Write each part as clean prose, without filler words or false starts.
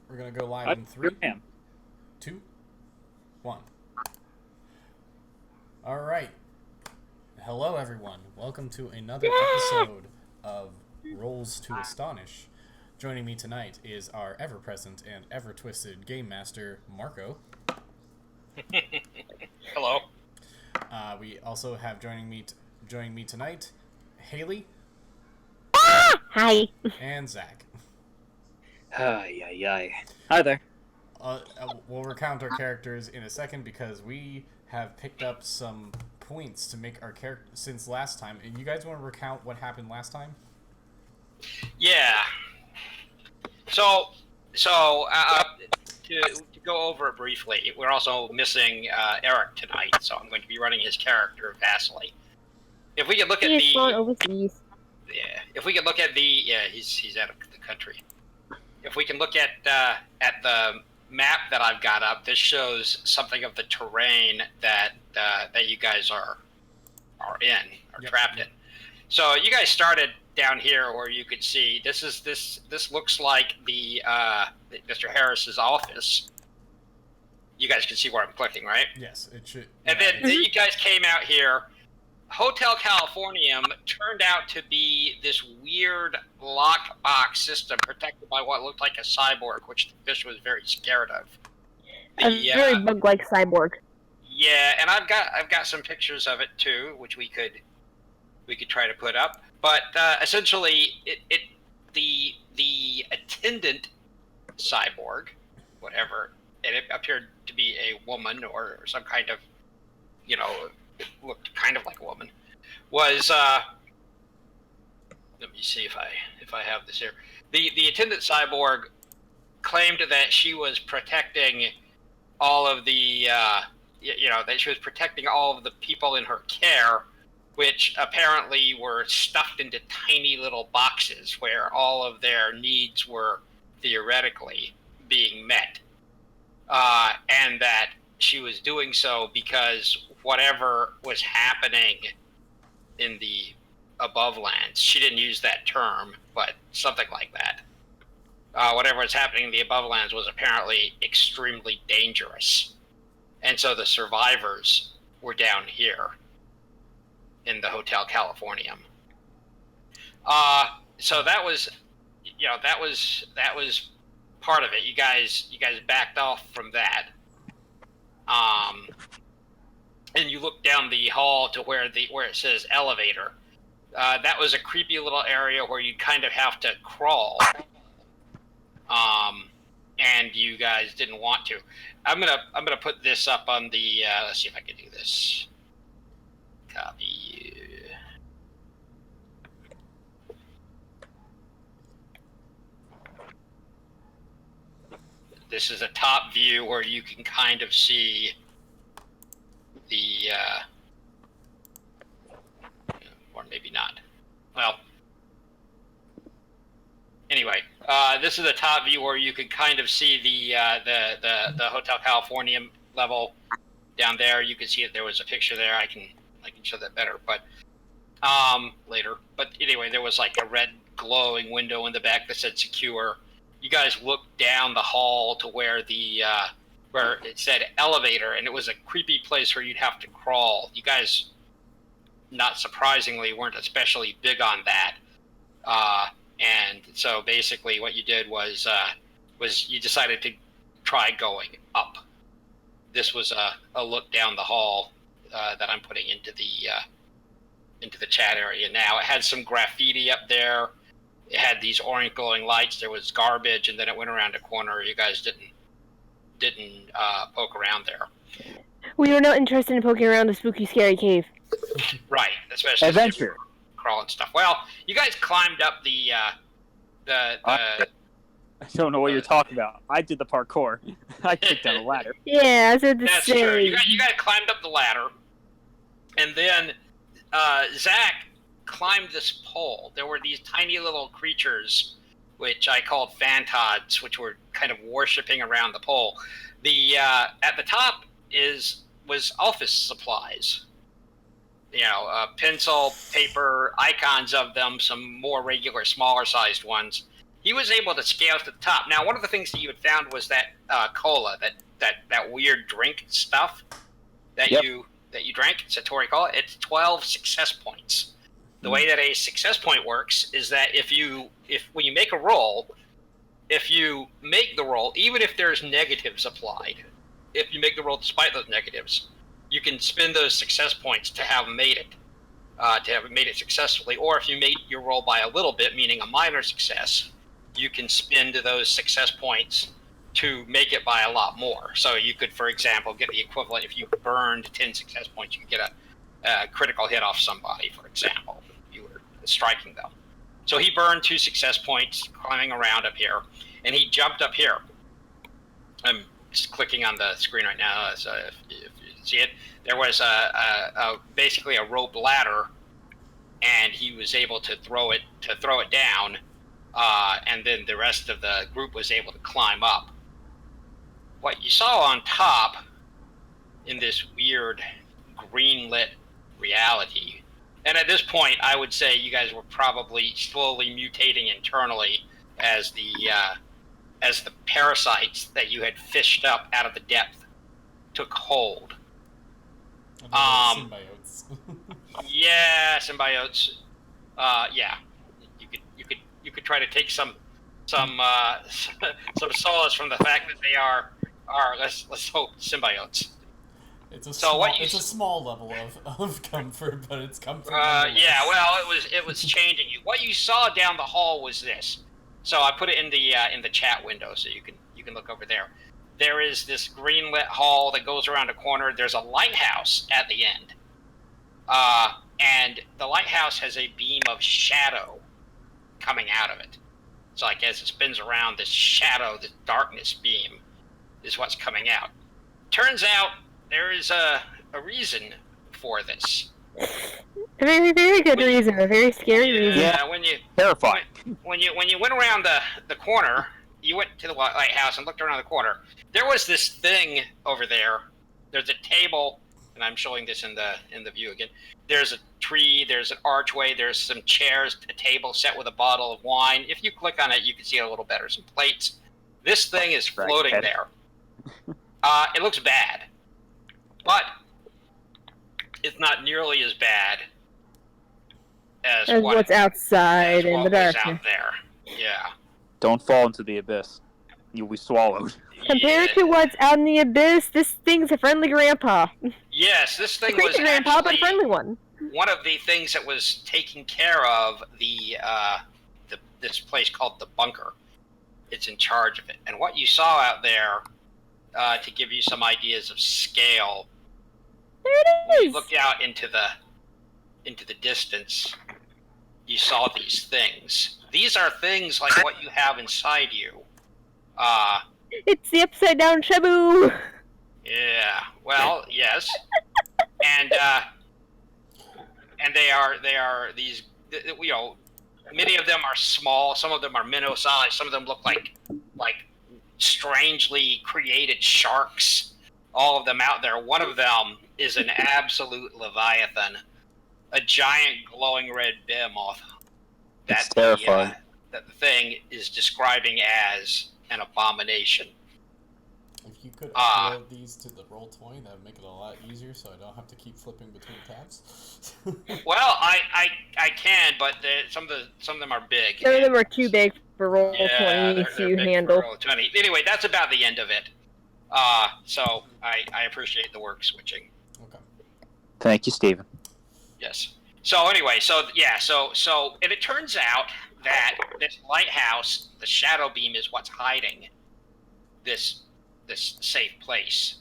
We're gonna go live in three, two, one. All right. Hello, everyone. Welcome to another episode of Rolls to Astonish. Joining me tonight is our ever-present and ever-twisted game master, Marco. Hello. We also have joining me tonight, Haley. Hi. And Zach. Hi there. We'll recount our characters in a second because we have picked up some points to make our character since last time. And you guys want to recount what happened last time? Yeah. So to go over it briefly, we're also missing Eric tonight, so I'm going to be running his character Vasily. If we could look at He's gone overseas. if we could look at he's out of the country. If we can look at the map that I've got up, this shows something of the terrain that you guys are trapped in. So you guys started down here where you could see this looks like the Mr. Harris's office. You guys can see where I'm clicking, right? Yes, it should. And then you guys came out here. Hotel Californium turned out to be this weird lockbox system protected by what looked like a cyborg, which the fish was very scared of. A very bug-like cyborg. Yeah, and I've got some pictures of it too, which we could try to put up. But essentially, the attendant cyborg, whatever, and it appeared to be a woman or some kind of, it looked kind of like a woman, was let me see if I have this here. The attendant cyborg claimed that she was protecting all of the that she was protecting all of the people in her care, which apparently were stuffed into tiny little boxes where all of their needs were theoretically being met, and that she was doing so because whatever was happening in the above lands, she didn't use that term, but something like that. Whatever was happening in the above lands was apparently extremely dangerous. And so the survivors were down here in the Hotel Californium. So that was part of it. You guys backed off from that. And you look down the hall to where it says elevator. That was a creepy little area where you kind of have to crawl. And you guys didn't want to. I'm gonna put this up on the. Let's see if I can do this. Copy. This is a top view where you can kind of see the, or maybe not. Well, anyway, this is a top view where you can kind of see the Hotel California level down there. You can see it. There was a picture there. I can show that better, but later. But anyway, there was like a red glowing window in the back that said secure. You guys looked down the hall to where where it said elevator, and it was a creepy place where you'd have to crawl. You guys, not surprisingly, weren't especially big on that. And so basically what you did was you decided to try going up. This was a look down the hall that I'm putting into the chat area now. It had some graffiti up there. It had these orange glowing lights. There was garbage, and then it went around a corner. You guys didn't poke around there. We were not interested in poking around the spooky, scary cave. Right, especially adventure, crawl and stuff. Well, you guys climbed up the. I don't know what you're talking about. I did the parkour. I kicked down a ladder. Yeah, I said the That's same. true. You guys climbed up the ladder, and then Zach climbed this pole. There were these tiny little creatures, which I called phantods, which were kind of worshiping around the pole. The at the top was office supplies. Pencil, paper, icons of them, some more regular, smaller sized ones. he was able to scale to the top. Now, one of the things that you had found was that cola, that weird drink stuff that you drank, Satori cola. It's 12 success points. The way that a success point works is that when you make a roll, if you make the roll, even if there's negatives applied, if you make the roll despite those negatives, you can spend those success points to have made it successfully. Or if you made your roll by a little bit, meaning a minor success, you can spend those success points to make it by a lot more. So you could, for example, get the equivalent. If you burned 10 success points, you could get a critical hit off somebody, for example, if you were striking them. So he burned 2 success points climbing around up here, and he jumped up here. I'm just clicking on the screen right now, so if you see it. There was basically a rope ladder, and he was able to throw it down, and then the rest of the group was able to climb up. What you saw on top in this weird green-lit reality, and at this point, I would say you guys were probably slowly mutating internally as the parasites that you had fished up out of the depth took hold. Symbiotes. Yeah, symbiotes. Yeah, you could try to take some solace from the fact that they are let's hope symbiotes. It's a small level of comfort, but it's comfort. Yeah, well, it was changing you. What you saw down the hall was this. So I put it in the chat window, so you can look over there. There is this green lit hall that goes around a corner. There's a lighthouse at the end, and the lighthouse has a beam of shadow coming out of it. So I guess it spins around, this shadow, this darkness beam, is what's coming out. Turns out there is a reason for this. A very, very good reason. A very scary reason. Yeah, terrifying. When you went around the corner, you went to the lighthouse and looked around the corner. There was this thing over there. There's a table, and I'm showing this in the view again. There's a tree. There's an archway. There's some chairs, a table set with a bottle of wine. If you click on it, you can see it a little better. Some plates. This thing is floating there. It looks bad, but it's not nearly as bad as what's outside in the darkness. Out there. Yeah. Don't fall into the abyss. You'll be swallowed. Compared to what's out in the abyss, this thing's a friendly grandpa. Yes, this thing was creepy grandpa, but a friendly one. One of the things that was taking care of this place called the bunker. It's in charge of it. And what you saw out there, to give you some ideas of scale, there it is. When you looked out into the distance, you saw these things. These are things like what you have inside you. It's the upside down Shabu. Yeah. Well, yes. And they are these. You know, many of them are small. Some of them are minnow sized. Some of them look like strangely created sharks. All of them out there. One of them is an absolute leviathan, a giant glowing red behemoth. That's terrifying. That the thing is describing as an abomination. If you could upload these to the Roll20, that would make it a lot easier, so I don't have to keep flipping between tabs. Well, I can, but some of them are big. Some of them are too big for Roll20 to handle. Roll20. Anyway, that's about the end of it. So I appreciate the work switching. Okay. Thank you, Stephen. Yes. So anyway, so and it turns out that this lighthouse, the shadow beam, is what's hiding this safe place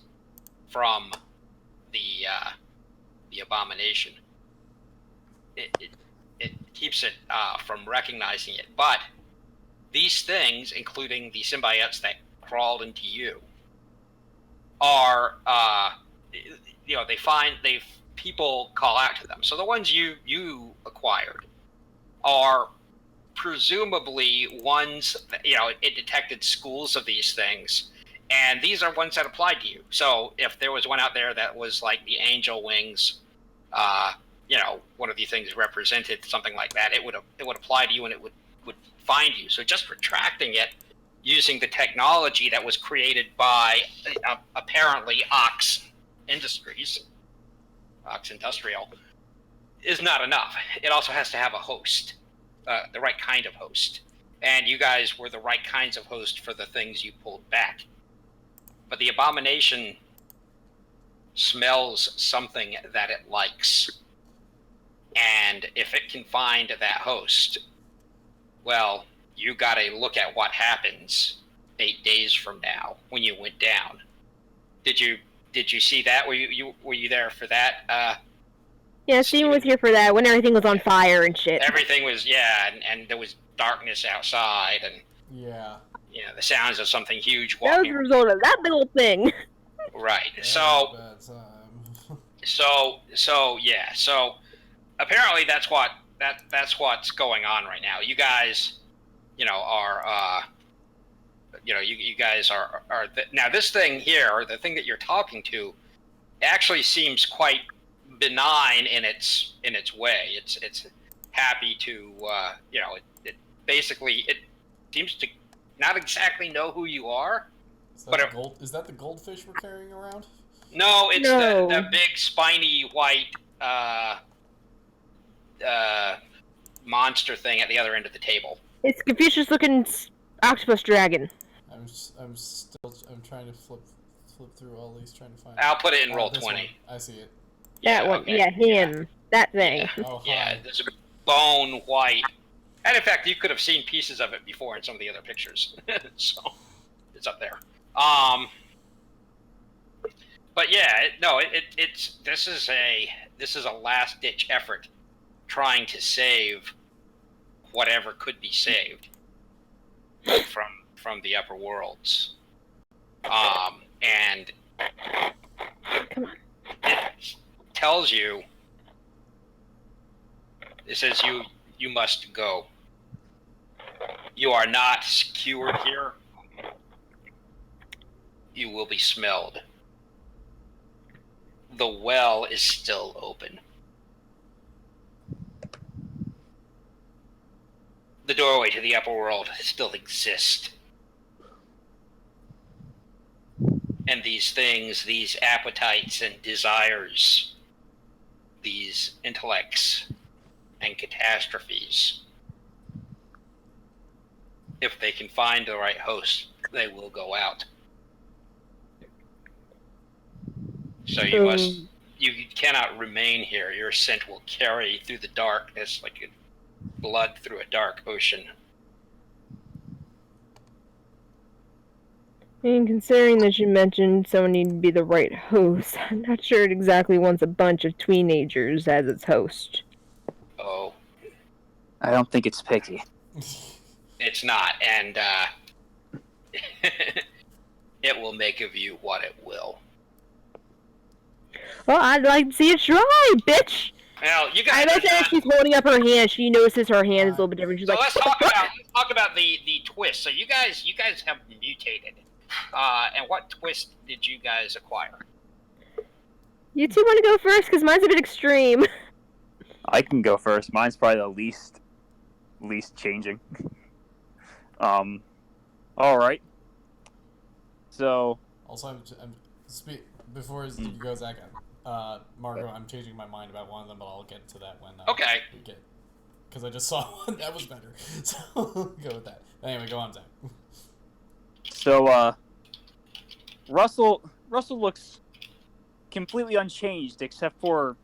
from the abomination. It keeps it from recognizing it. But these things, including the symbiotes that crawled into you, are people call out to them. So the ones you acquired are presumably ones that, it detected schools of these things, and these are ones that applied to you. So if there was one out there that was like the angel wings, one of these things represented something like that, it would apply to you, and it would find you. So just retracting it using the technology that was created by apparently Ox Industries, Ox Industrial, is not enough. It also has to have a host, the right kind of host. And you guys were the right kinds of host for the things you pulled back. But the abomination smells something that it likes. And if it can find that host, well, you got to look at what happens 8 days from now when you went down. Did you see that? Were you there for that? Yeah, Steven was here for that when everything was on fire and shit. Everything was, yeah, and there was darkness outside, and Yeah. the sounds of something huge That was walking. the result of that little thing. Right. That So was a bad time. so apparently that's what's going on right now. You guys, are you guys are now this thing here, or the thing that you're talking to, actually seems quite benign in its way. It's happy to it basically it seems to not exactly know who you are. Is that the goldfish we're carrying around? No, it's No. the big spiny white monster thing at the other end of the table. It's Confucius-looking octopus dragon. I'm trying to flip through all these, trying to find. I'll put it in roll this 20. one. I see it. That one. okay. Yeah, him. That thing. Yeah. Oh, hi. Yeah, there's a bone white. And in fact, you could have seen pieces of it before in some of the other pictures. So it's up there. But yeah, this is a last ditch effort trying to save whatever could be saved from the upper worlds. And Come on. it tells you, it says you must go. You are not secured here. You will be smelled. The well is still open. The doorway to the upper world still exists. And these things, these appetites and desires, these intellects and catastrophes, if they can find the right host, they will go out. So you cannot remain here. Your scent will carry through the darkness like blood through a dark ocean. And considering that you mentioned someone needed to be the right host, I'm not sure it exactly wants a bunch of teenagers as its host. Oh, I don't think it's picky. it's not, and it will make of you what it will. Well, I'd like to see it try, bitch! Well, you guys. I bet as she's holding up her hand, she notices her hand is a little bit different. She's So like, let's talk about the twist. So you guys have mutated, and what twist did you guys acquire? you two want to go first? Because mine's a bit extreme. I can go first. Mine's probably the least changing. All right. So. Also, before you go, Zach, Margot, I'm changing my mind about one of them, but I'll get to that when Okay. we get, because I just saw one that was better. So go with that. Anyway, go on, Zach. So, Russell looks completely unchanged except for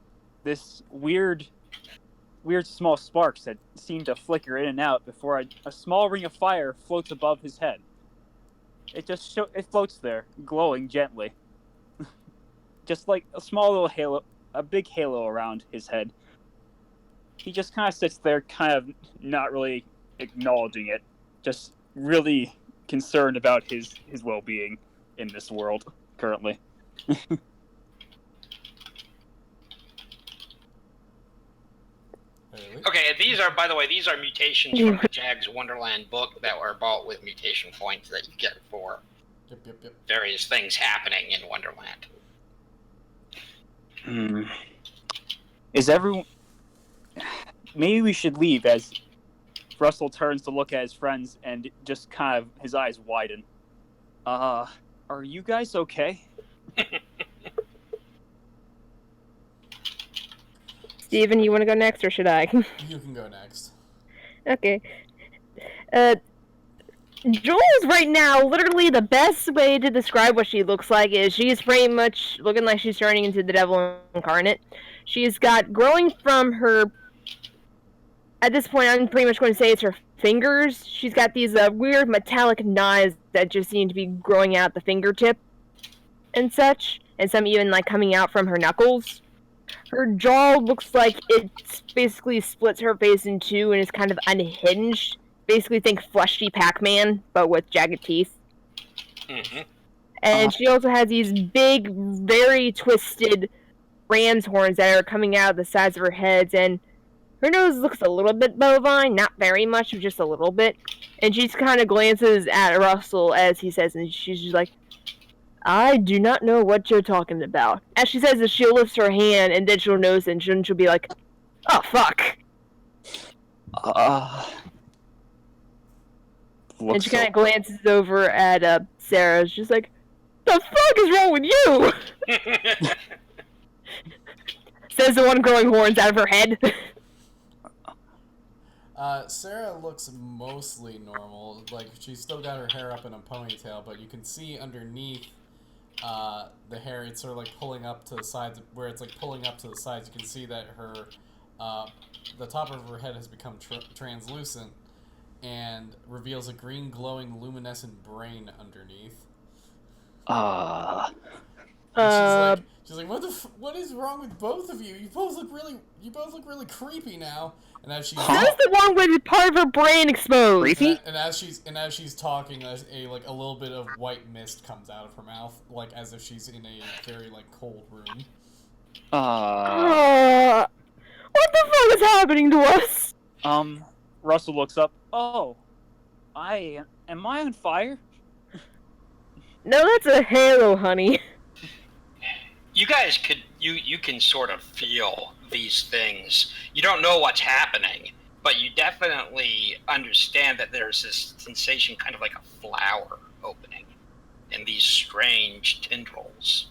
this weird small sparks that seem to flicker in and out before a small ring of fire floats above his head. It just it floats there, glowing gently. Just like a small little halo, a big halo around his head. He just kind of sits there, kind of not really acknowledging it, just really concerned about his well-being in this world currently. Okay, these are, by the way, mutations from the JAGS Wonderland book that were bought with mutation points that you get for Yep. various things happening in Wonderland. Is everyone? Maybe we should leave, as Russell turns to look at his friends and just kind of his eyes widen. Are you guys okay? Steven, you want to go next, or should I? You can go next. Okay. Jules right now, literally the best way to describe what she looks like is she's pretty much looking like she's turning into the devil incarnate. She's got growing from her, at this point I'm pretty much going to say it's her fingers. She's got these weird metallic knives that just seem to be growing out the fingertip and such, and some even like coming out from her knuckles. Her jaw looks like it basically splits her face in two and is kind of unhinged. Basically think fleshy Pac-Man, but with jagged teeth. Mm-hmm. And she also has these big, very twisted ram's horns that are coming out of the sides of her heads, and her nose looks a little bit bovine, not very much, but just a little bit. And she kind of glances at Russell as he says, and she's just like, I do not know what you're talking about. As she says this, she'll lift her hand, and then she'll notice, and she'll be like, oh, fuck. And she kind of glances over at Sarah. She's like, the fuck is wrong with you? Says the one growing horns out of her head. Sarah looks mostly normal. Like, she's still got her hair up in a ponytail, but you can see underneath the hair, it's sort of like pulling up to the sides. Where it's like pulling up to the sides, you can see that her, the top of her head has become translucent and reveals a green, glowing, luminescent brain underneath. She's like, what is wrong with both of you? You both look really creepy now. And as she's That's the one with part of her brain exposed. Creepy? and as she's talking, a little bit of white mist comes out of her mouth, like as if she's in a very like cold room. What the fuck is happening to us? Russell looks up. Oh, am I on fire? No, that's a halo, honey. You guys you can sort of feel these things. You don't know what's happening, but you definitely understand that there's this sensation, kind of like a flower opening, and these strange tendrils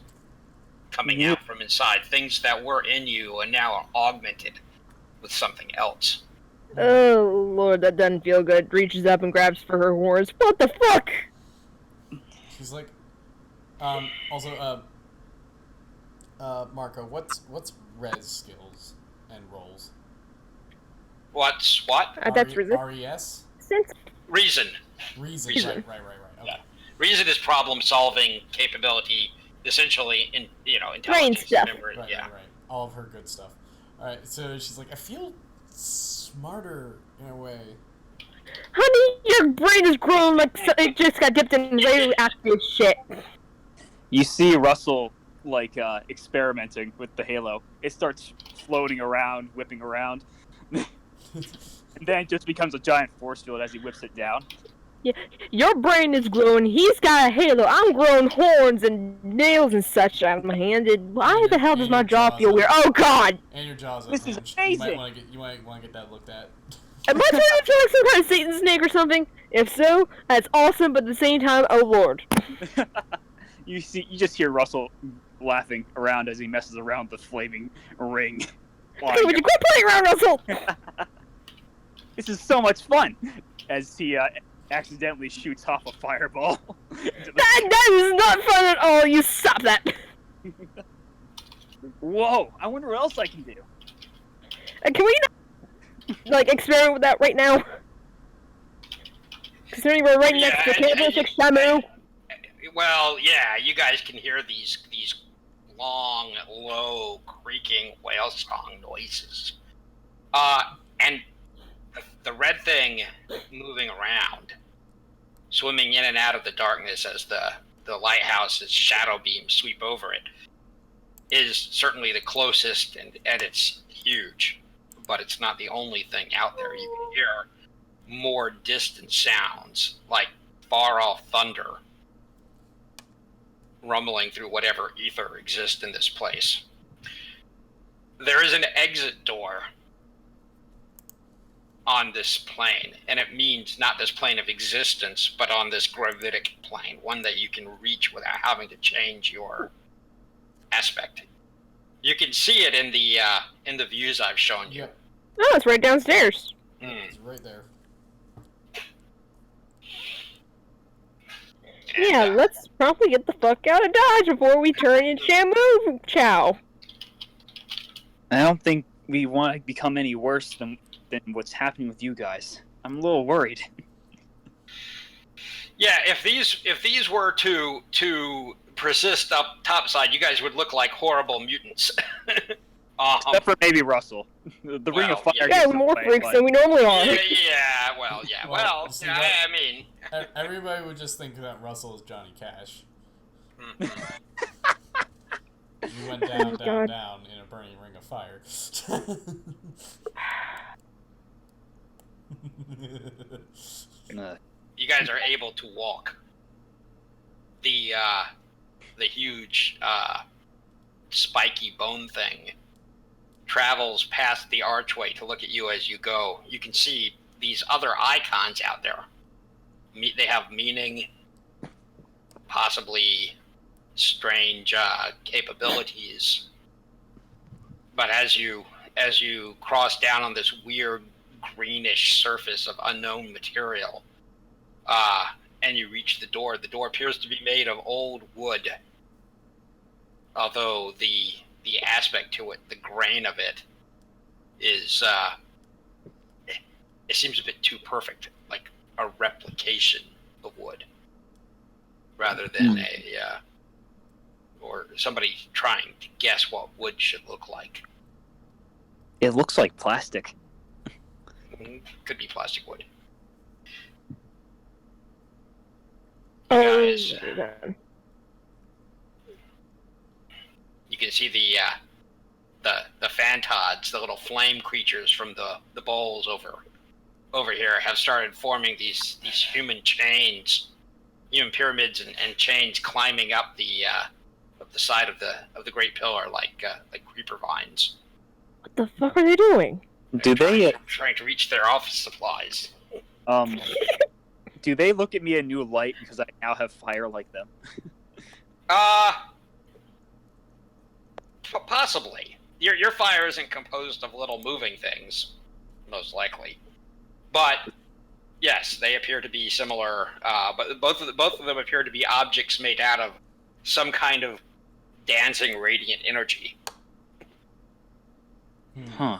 coming out from inside. Things that were in you and now are augmented with something else. Oh, Lord, that doesn't feel good. Reaches up and grabs for her horns. What the fuck? She's like, Marco, what's res skills and rolls? What's what? That's reason. RES? Reason. Reason. Right. Okay. Yeah. Reason is problem-solving capability, essentially, intelligence. Brain stuff. Memory. Right. All of her good stuff. All right, so she's like, I feel smarter in a way. Honey, your brain is growing like it just got dipped in radioactive shit. You see Russell, experimenting with the halo. It starts floating around, whipping around. And then it just becomes a giant force field as he whips it down. Yeah, your brain is growing. He's got a halo. I'm growing horns and nails and such out of my hand. And why the hell does my jaw feel weird? Oh, God! And your jaw's This is unhinged. amazing! You might want to get that looked at. Am I trying to feel like some kind of Satan snake or something? If so, that's awesome, but at the same time, oh, Lord. You just hear Russell laughing around as he messes around the flaming ring. Hey, would you quit playing around, Russell? This is so much fun! As he accidentally shoots off a fireball. That is not fun at all. You stop that. Whoa! I wonder what else I can do. Can we not, experiment with that right now? Considering we're right next to cannibalistic Shamu. Well, yeah, you guys can hear these long, low, creaking whale song noises. And the red thing moving around, swimming in and out of the darkness as the lighthouse's shadow beams sweep over it, is certainly the closest, and it's huge, but it's not the only thing out there. You can hear more distant sounds, like far-off thunder, rumbling through whatever ether exists in this place. There is an exit door on this plane, and it means not this plane of existence, but on this gravitic plane, one that you can reach without having to change your aspect. You can see it in the views I've shown you. Yep. Oh, it's right downstairs. It's right there. Yeah, let's promptly get the fuck out of Dodge before we turn into Shamu Chow. I don't think we want to become any worse than what's happening with you guys. I'm a little worried. Yeah, if these were to persist up topside, you guys would look like horrible mutants. Except for maybe Russell. The Ring of Fire. Yeah, we're more freaks than we normally are. Well, see, I mean, everybody would just think that Russell is Johnny Cash. You went down, down, down in a burning ring of fire. you guys are able to walk. The huge spiky bone thing travels past the archway to look at you as you go. You can see these other icons out there. They have meaning, possibly strange capabilities. But as you cross down on this weird greenish surface of unknown material, and you reach the door appears to be made of old wood. Although the aspect to it, the grain of it, is it seems a bit too perfect, like a replication of wood, rather than or somebody trying to guess what wood should look like. It looks like plastic. Could be plastic wood. Oh, Guys, you can see the phantods, the little flame creatures from the bowls over here, have started forming these human chains, human pyramids and chains climbing up the side of the great pillar like creeper vines. what the fuck are they doing? Do they trying to reach their office supplies? do they look at me in a new light because I now have fire like them? Possibly. Your fire isn't composed of little moving things, most likely. But yes, they appear to be similar. But both of them appear to be objects made out of some kind of dancing radiant energy. Huh.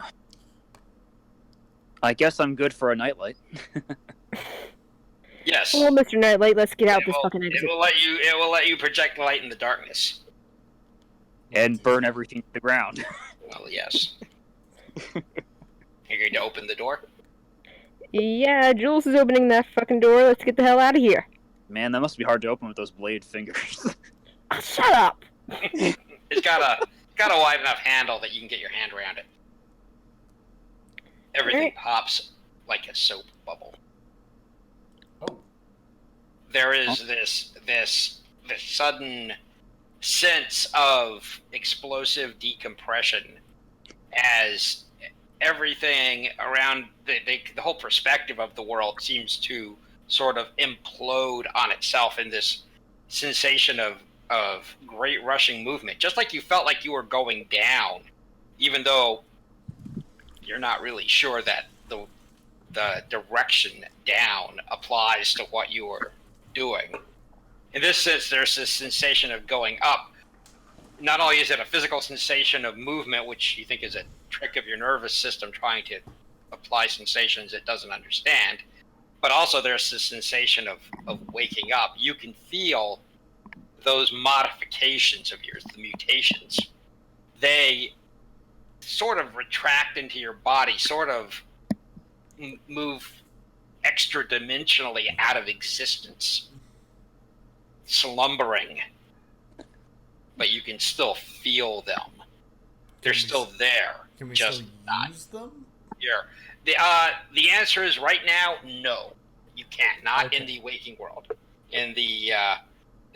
I guess I'm good for a nightlight. Yes. Well, Mr. Nightlight, let's get out this fucking exit. It will let you project light in the darkness. And burn everything to the ground. Well, yes. You're going to open the door? Yeah, Jules is opening that fucking door. Let's get the hell out of here. Man, that must be hard to open with those blade fingers. Oh, shut up! It's got a wide enough handle that you can get your hand around it. Everything pops like a soap bubble. Oh. There is this sudden sense of explosive decompression as everything around the whole perspective of the world seems to sort of implode on itself in this sensation of great rushing movement, just like you felt like you were going down, even though you're not really sure that the direction down applies to what you were doing. In this sense, there's this sensation of going up. Not only is it a physical sensation of movement, which you think is a trick of your nervous system trying to apply sensations it doesn't understand, but also there's this sensation of waking up. You can feel those modifications of yours, the mutations. They sort of retract into your body, sort of move extra dimensionally out of existence, slumbering, but you can still feel them. They're still there. Can we just still use them? Here. The answer is right now, no. You can't. Not in the waking world. In the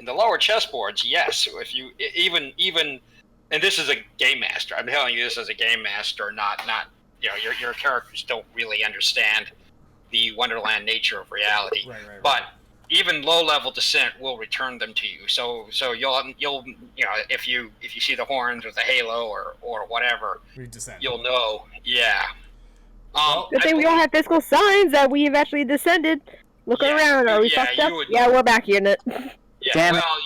lower chessboards, yes. If you even and this is a game master. I'm telling you this as a game master, not your characters don't really understand the Wonderland nature of reality. Right. But even low-level descent will return them to you. So you'll if you see the horns or the halo or whatever, We descend. you'll know. Yeah. Well, Good thing we all have physical signs that we've actually descended. Look around. Are we yeah, fucked up? you would Yeah, know. we're back in it. Yeah. Damn it. Well,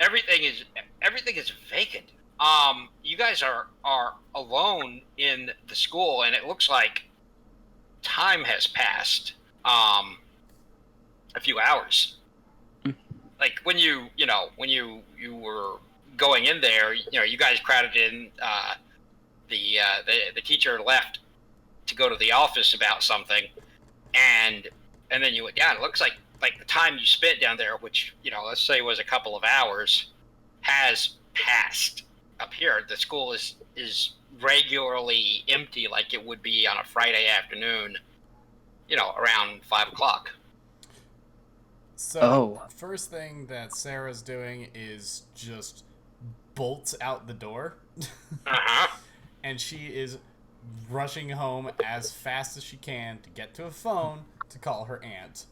everything is vacant. You guys are alone in the school, and it looks like time has passed. A few hours. Like when you were going in there, you guys crowded in. The teacher left to go to the office about something, and then you went down. It looks like the time you spent down there, which let's say was a couple of hours, has passed up here. The school is regularly empty, like it would be on a Friday afternoon, around 5 o'clock. So, first thing that Sarah's doing is just bolts out the door. Uh-huh. And she is rushing home as fast as she can to get to a phone to call her aunt.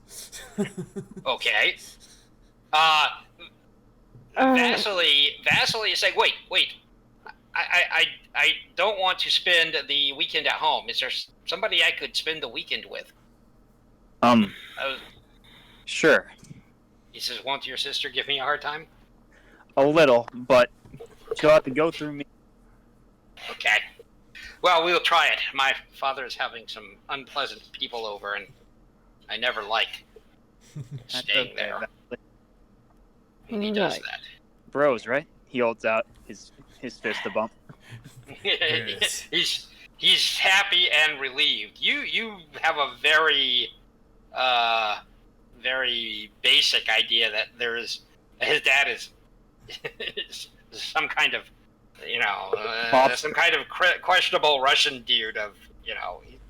Okay. Vasily is saying, wait. I don't want to spend the weekend at home. Is there somebody I could spend the weekend with? Sure. He says, won't your sister give me a hard time? A little, but she'll have to go through me. Okay. Well, we'll try it. My father is having some unpleasant people over, and I never like staying there. He does that. Bros, right? He holds out his fist a bump. Yes. He's happy and relieved. You have a very very basic idea that his dad is some kind of some kind of questionable Russian dude of he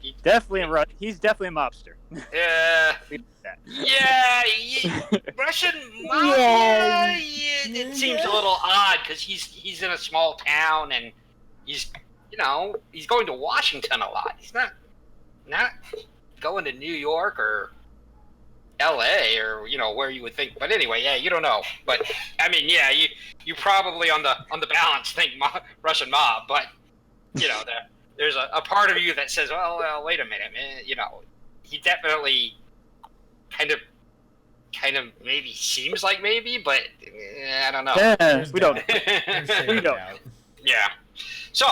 He's definitely a mobster. Russian mafia. It seems a little odd because he's in a small town and he's going to Washington a lot. He's not going to New York or L.A. or where you would think. But anyway, yeah, you don't know. But I mean, yeah, you probably on the balance think Russian mob, but there's a part of you that says, well, wait a minute, man. He definitely kind of maybe seems like maybe, but I don't know. Yeah, we don't. We don't. Yeah. So,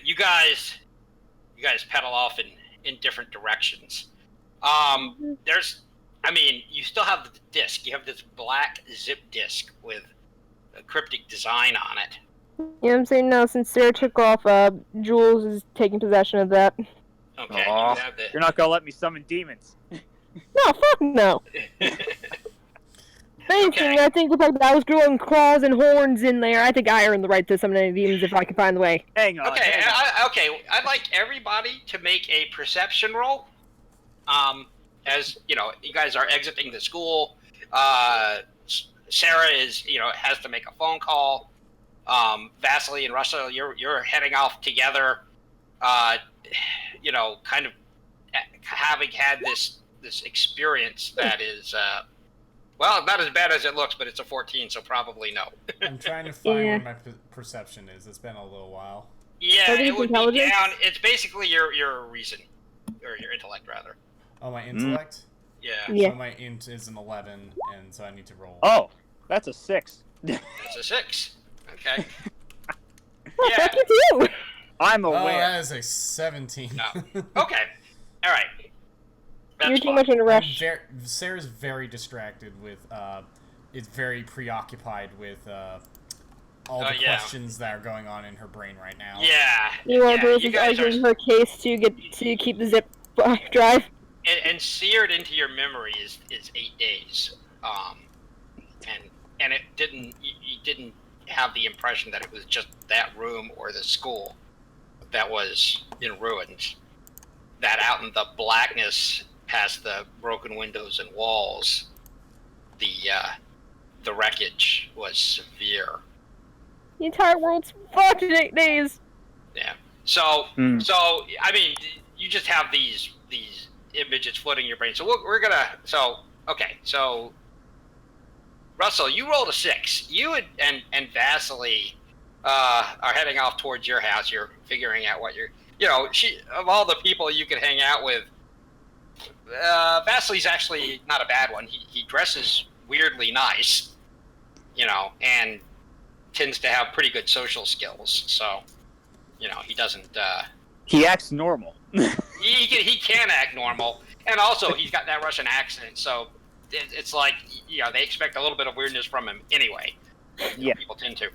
you guys pedal off in different directions. You still have the disc. You have this black zip disc with a cryptic design on it. You know what I'm saying? No, since Sarah took off, Jules is taking possession of that. Okay. Aw, You have the... you're not gonna let me summon demons. No, fuck no. Anything, Okay. I think the fact that I was growing claws and horns in there, I think I earned the right to summon any demons if I can find the way. Hang on. Okay. hang on. I'd like everybody to make a perception roll. As you guys are exiting the school. Sarah has to make a phone call. Vasily and Russell, you're heading off together. Kind of having had this experience that is not as bad as it looks, but it's a 14, so probably no. I'm trying to find where my perception is. It's been a little while. Yeah, What is it would be intelligence? down. It's basically your reason, or your intellect rather. Oh, my intellect? Yeah, Yeah. So my int is an 11, and so I need to roll. Oh, that's a 6. it's a 6. Okay. Oh, Yeah. fuck you too! I'm Oh, aware. that is a 17. No. Okay. All right. That's You're too fine. much in a rush. Sarah's very distracted with, is very preoccupied with, all the yeah. questions that are going on in her brain right now. Yeah. Meanwhile, yeah, Jules you is guys are arguing her case to keep the zip drive. and seared into your memory is 8 days. And it didn't you didn't have the impression that it was just that room or the school that was in ruins. That out in the blackness past the broken windows and walls, the wreckage was severe. The entire world's fucked in 8 days. Yeah. So, Hmm. so I mean, you just have these images floating in your brain. So we're gonna. So okay. So Russell, you rolled a 6. You and Vasily are heading off towards your house. You're figuring out what you're. She of all the people you could hang out with, Vasily's actually not a bad one. He dresses weirdly nice, and tends to have pretty good social skills. So, he doesn't. He acts normal. He can act normal, and also he's got that Russian accent. So it's like they expect a little bit of weirdness from him anyway. Yeah. People tend to.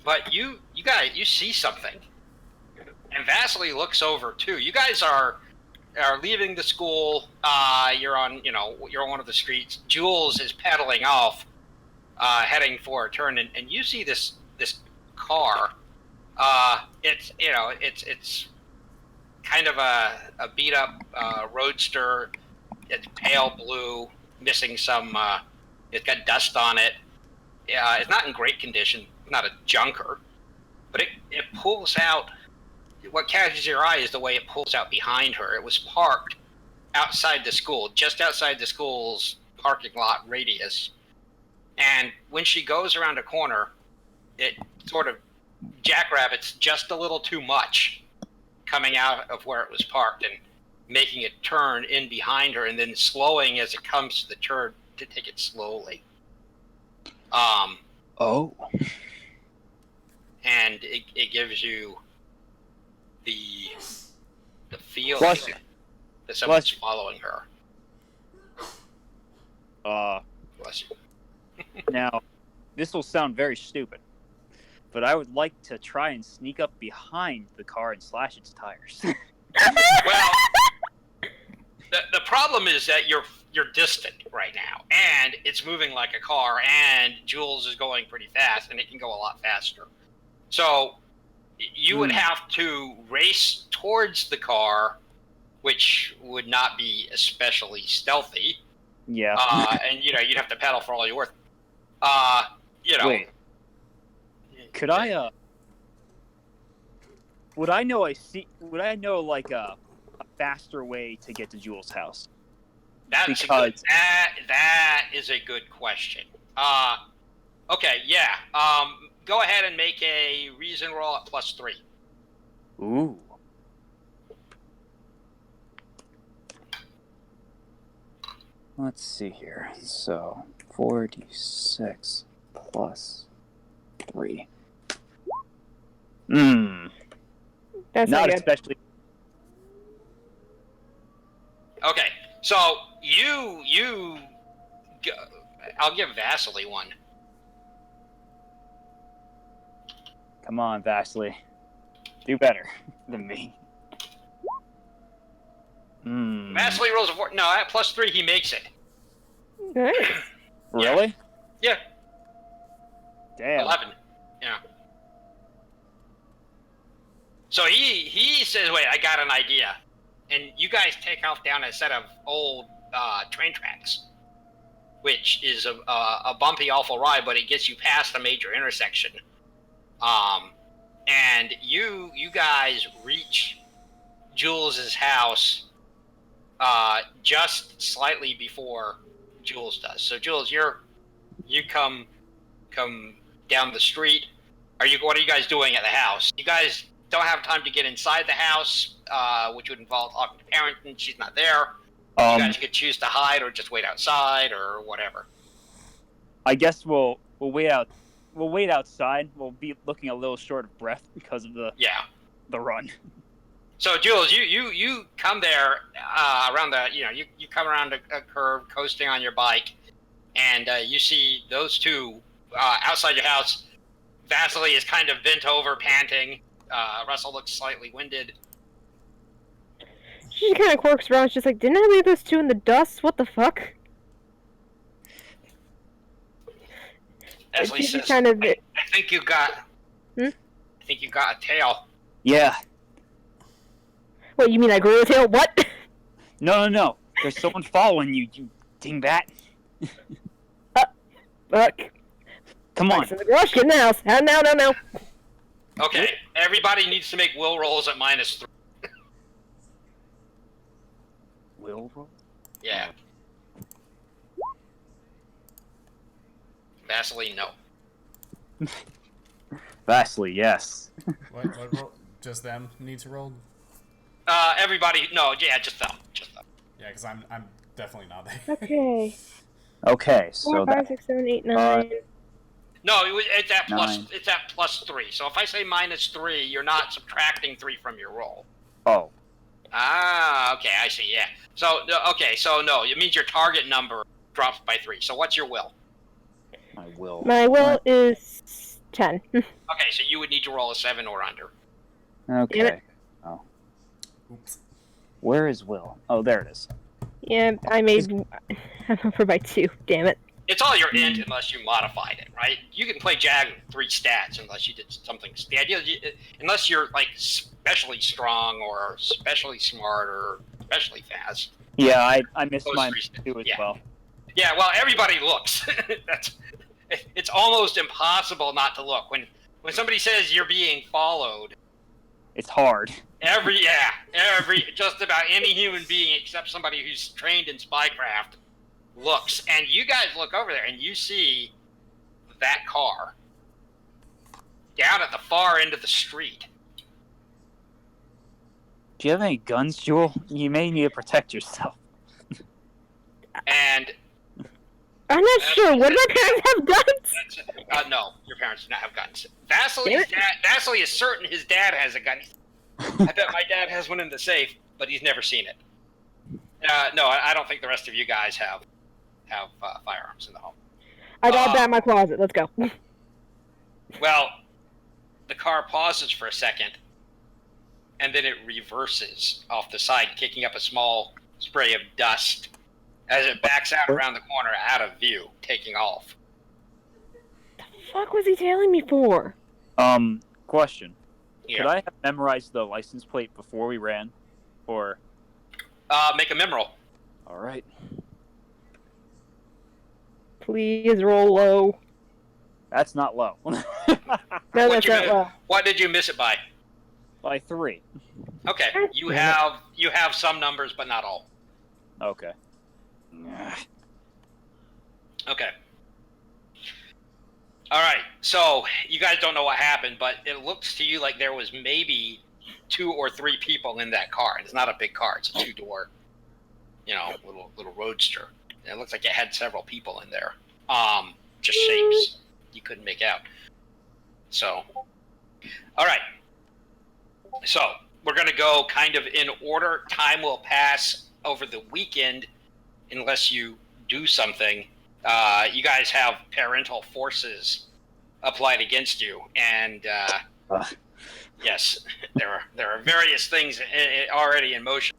But you see something, and Vasily looks over too. You guys are leaving the school. You're on one of the streets. Jules is pedaling off, heading for a turn, and you see this car. It's kind of a beat up roadster. It's pale blue, missing some. It's got dust on it. It's not in great condition. Not a junker, but it pulls out. What catches your eye is the way it pulls out behind her. It was parked outside the school, just outside the school's parking lot radius. And when she goes around a corner, it sort of jackrabbits just a little too much coming out of where it was parked and making it turn in behind her and then slowing as it comes to the turn to take it slowly. Oh. And it gives you the feeling Bless you. that someone's Bless you. following her. Bless you. Now, this will sound very stupid, but I would like to try and sneak up behind the car and slash its tires. Well, the problem is that you're distant right now, and it's moving like a car, and Jules is going pretty fast, and it can go a lot faster. So you would have to race towards the car, which would not be especially stealthy. Yeah. And you'd have to pedal for all you're worth. Wait. Could I would I know like a faster way to get to Jules' house? That is a good question. Okay, yeah. Go ahead and make a reason roll at +3. Ooh. Let's see here. So 46 plus 3. That's Not not good. especially. Okay, so I'll give Vasily one. Come on, Vasily. Do better than me. Vasily rolls a 4. No, at +3 he makes it. Nice. Really? Yeah. Damn. 11. Yeah. So he says, "Wait, I got an idea," and you guys take off down a set of old train tracks, which is a bumpy, awful ride, but it gets you past a major intersection. And you guys reach Jules's house just slightly before Jules does. So Jules, you come down the street. What are you guys doing at the house? You guys don't have time to get inside the house, which would involve talking to parents, and she's not there. You guys could choose to hide or just wait outside or whatever. I guess we'll wait out. We'll wait outside. We'll be looking a little short of breath because of the run. So Jules, you come there around you come around a curve, coasting on your bike, and you see those two outside your house. Vasily is kind of bent over, panting. Russell looks slightly winded. She kind of quirks around. She's like, "Didn't I leave those two in the dust? What the fuck?" Vasily says, kind of. I think you got. Hmm? I think you got a tail. Yeah. What, you mean I grew a tail? What? No. There's someone following you, you dingbat. Fuck. Come on. Max in the garage, get in the house. No. Okay, everybody needs to make will rolls at -3. Will roll? Yeah. Vaseline, no. Vastly, yes. What roll? Just them need to roll? Everybody, no, yeah, just them. Just them. Yeah, because I'm definitely not there. Okay. Okay, 4, so 5, that 6, 7, 8, 9. No, it's at Nine. it's at +3. So if I say -3, you're not subtracting 3 from your roll. oh, Ah, okay, I see. Yeah. So okay, so no, it means your target number drops by 3. So what's your will? my will. My will is 10. Okay, so you would need to roll a 7 or under. Okay. Oh, Oops. where is will? Oh, there it is. Yeah, I made. I'm over by 2. Damn it. It's all your int unless you modified it, right? You can play JAG with 3 stats unless you did something. The idea is unless you're like especially strong or especially smart or especially fast. Yeah, I missed Those mine 3 stats. too as Yeah. well. Yeah, well, everybody looks. It's almost impossible not to look when somebody says you're being followed. It's hard. Every just about any human being except somebody who's trained in spycraft looks, and you guys look over there and you see that car down at the far end of the street. Do you have any guns, Jewel? You may need to protect yourself. And I'm not sure. What do my parents have guns? no, your parents do not have guns. Damn it. Vasily is certain his dad has a gun. I bet my dad has one in the safe, but he's never seen it. No, I don't think the rest of you guys have firearms in the home. I got that in my closet. Let's go. Well, the car pauses for a second, and then it reverses off the side, kicking up a small spray of dust as it backs out around the corner, out of view, taking off. The fuck was he tailing me for? Question. Yeah. Could I have memorized the license plate before we ran? Or... Make a mem roll. Alright. Please roll low. That's not low. No, that's not low. What did you miss it by? By 3. Okay, God you damn have some numbers, but not all. Okay. Okay. All right. So you guys don't know what happened, but it looks to you like there was maybe 2 or 3 people in that car. It's not a big car; it's a 2-door, little roadster. And it looks like it had several people in there. Just shapes you couldn't make out. So, all right. So we're gonna go kind of in order. Time will pass over the weekend unless you do something. You guys have parental forces applied against you, and yes, there are various things already in motion.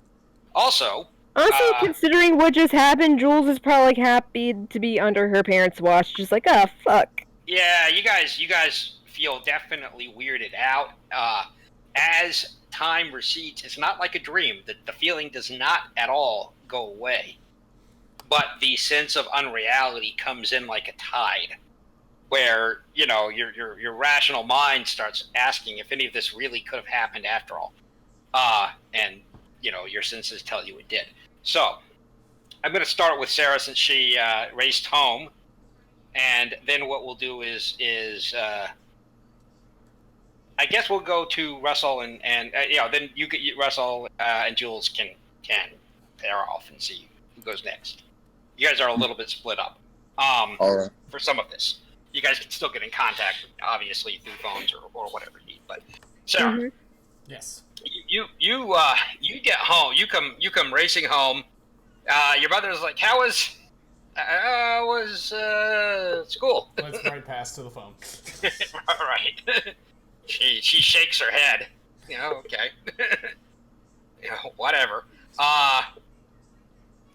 Also, Honestly, considering what just happened, Jules is probably like, happy to be under her parents' watch. Just like, oh, fuck. yeah, you guys feel definitely weirded out. As time recedes, it's not like a dream. The feeling does not at all go away. But the sense of unreality comes in like a tide, where your rational mind starts asking if any of this really could have happened after all, and your senses tell you it did. So I'm going to start with Sarah since she raced home, and then what we'll do is I guess we'll go to Russell and then Russell and Jules can pair off and see who goes next. You guys are a little bit split up. All right. For some of this, you guys can still get in contact, obviously through phones or whatever you need. But Sarah, Mm-hmm. Yes. you get home. You come racing home. Your mother's like, "How was school?" Let's right past to the phone. All right. She shakes her head. Okay. Whatever.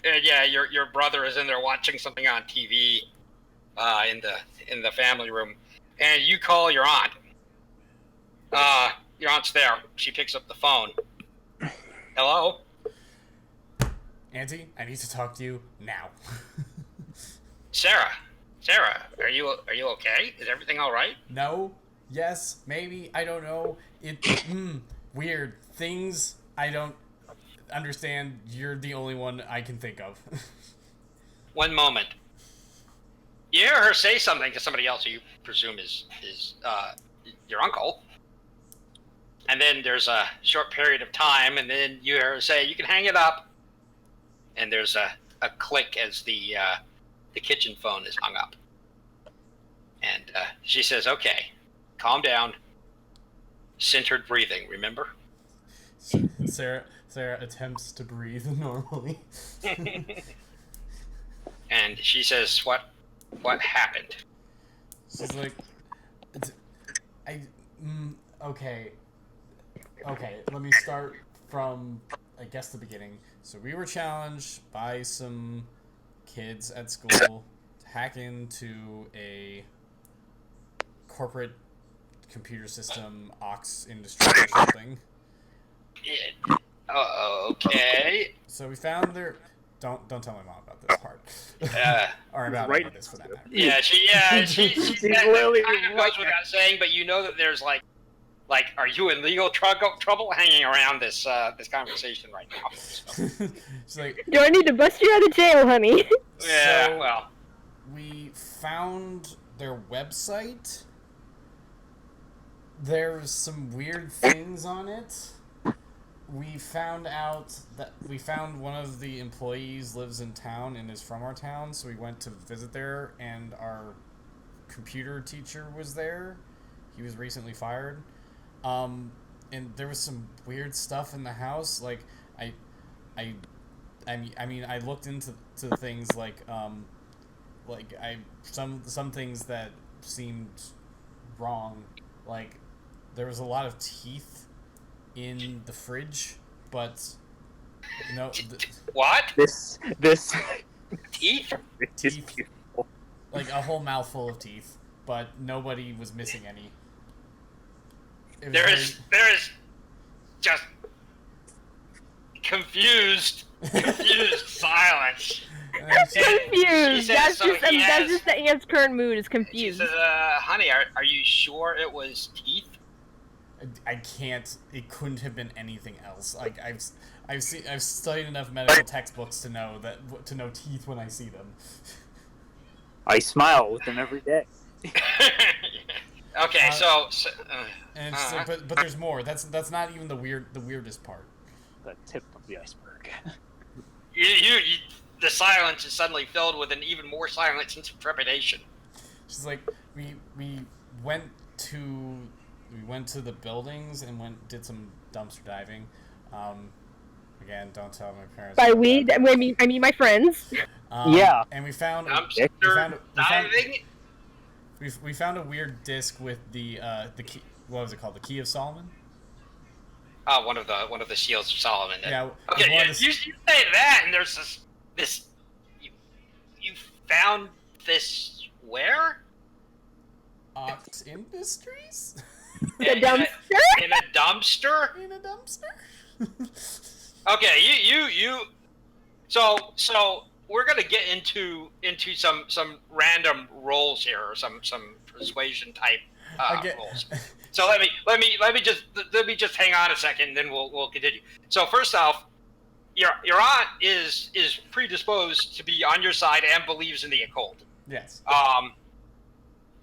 Yeah, your brother is in there watching something on TV, in the family room, and you call your aunt. Your aunt's there. She picks up the phone. Hello? Auntie, I need to talk to you now. Sarah, are you okay? Is everything all right? No, Yes, maybe, I don't know. Weird. Things I don't understand. You're the only one I can think of. One moment. You hear her say something to somebody else who you presume is your uncle. And then there's a short period of time, and then you hear her say, "You can hang it up." And there's a click as the kitchen phone is hung up. And she says, "Okay, calm down. Centered breathing, remember?" Sarah attempts to breathe normally. And she says, "What happened?" She's like, okay, let me start from, I guess, the beginning. So we were challenged by some kids at school to hack into a corporate computer system, Ox Industries or something. Okay. So we found their... Don't tell my mom about this part. Or about any of this, for that matter. Yeah, she literally kind of goes without saying, but you know that there's like, are you in legal trouble hanging around this conversation right now? So. She's like, Do I need to bust you out of jail, honey? Yeah, so well, we found their website. There's some weird things on it. We found one of the employees lives in town and is from our town, so we went to visit there, and our computer teacher was there. He was recently fired. And there was some weird stuff in the house. Like, I mean, I looked into things some things that seemed wrong. Like, there was a lot of teeth in the fridge, but no. what? This Teeth? Teeth, like a whole mouthful of teeth, but nobody was missing any. There is just confused silence. Confused. That's so just the aunt's current mood, is She confused. says, "Honey, are you sure it was teeth?" I can't. It couldn't have been anything else. Like, I've studied enough medical textbooks to know teeth when I see them. I smile with them every day. Okay, And it's like, but there's more. That's not even the weirdest part. The tip of the iceberg. you the silence is suddenly filled with an even more silent sense of trepidation. She's like, we went to the buildings and did some dumpster diving. Again, don't tell my parents. By we, I mean my friends. Yeah. And we found diving. we found a weird disc with the key. What was it called? The Key of Solomon. One of the shields of Solomon. Yeah. Okay. Yeah, you say that, and there's this. You found this where? Ox Industries. The dumpster? In a dumpster? In a dumpster? Okay, you so we're gonna get into some random roles here, or some persuasion type roles. So let me just hang on a second, and then we'll continue. So first off, your aunt is predisposed to be on your side and believes in the occult. Yes.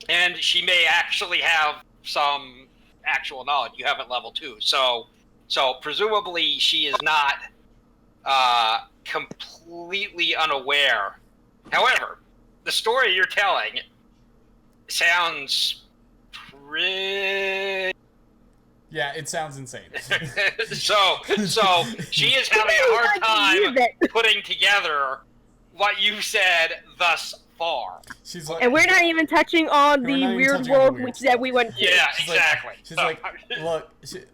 And she may actually have some actual knowledge. You have at level 2, so presumably she is not completely unaware. However, the story you're telling sounds pretty. Yeah, it sounds insane. so she is having a hard time putting together what you said thus far. She's like, And we're not even touching on the weird world that we went to. Yeah, she's exactly. She's like, look.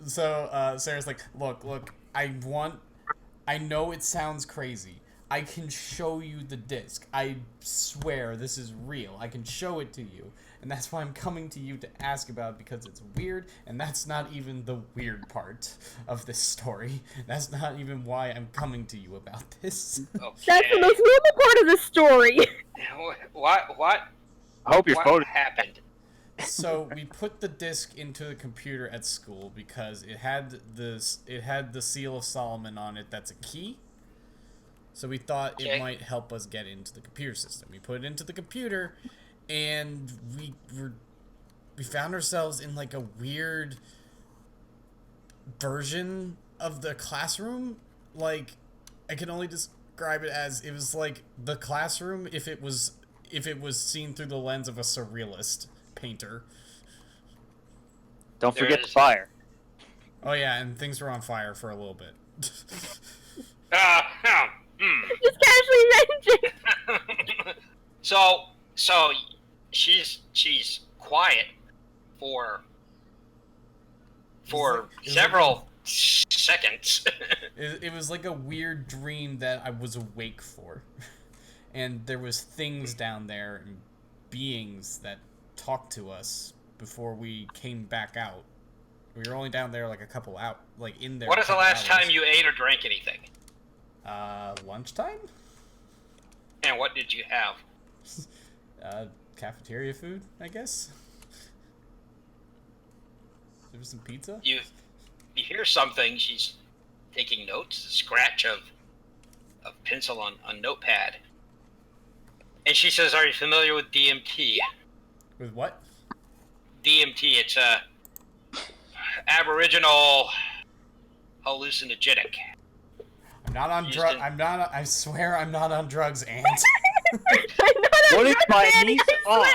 Sarah's like, look. I know it sounds crazy. I can show you the disc. I swear this is real. I can show it to you. And that's why I'm coming to you to ask about it, because it's weird, and that's not even the weird part of this story. That's not even why I'm coming to you about this. Okay. That's the most normal part of the story. What? I hope your what photo. happened? So we put the disc into the computer at school because it had the seal of Solomon on it. That's a key. So we thought it Okay. might help us get into the computer system. We put it into the computer, and we found ourselves in like a weird version of the classroom. Like, I can only describe it as it was like the classroom if it was seen through the lens of a surrealist painter. Don't There forget it the is. fire. Oh yeah, and things were on fire for a little bit. Just casually mentioned. So she's quiet for It was several seconds. It was like a weird dream that I was awake for. And there was things down there and beings that talked to us before we came back out. We were only down there like a couple out, like in there. What is the couple last hours. time you ate or drank anything? Lunchtime? And what did you have? Cafeteria food, I guess. There was some pizza. You hear something. She's taking notes. A scratch of pencil on notepad. And she says, "Are you familiar with DMT?" With what? DMT. It's a Aboriginal hallucinogenic. I'm not on Used drugs. in- I swear I'm not on drugs, Aunt. I'm not a What is drug my daddy, niece I on?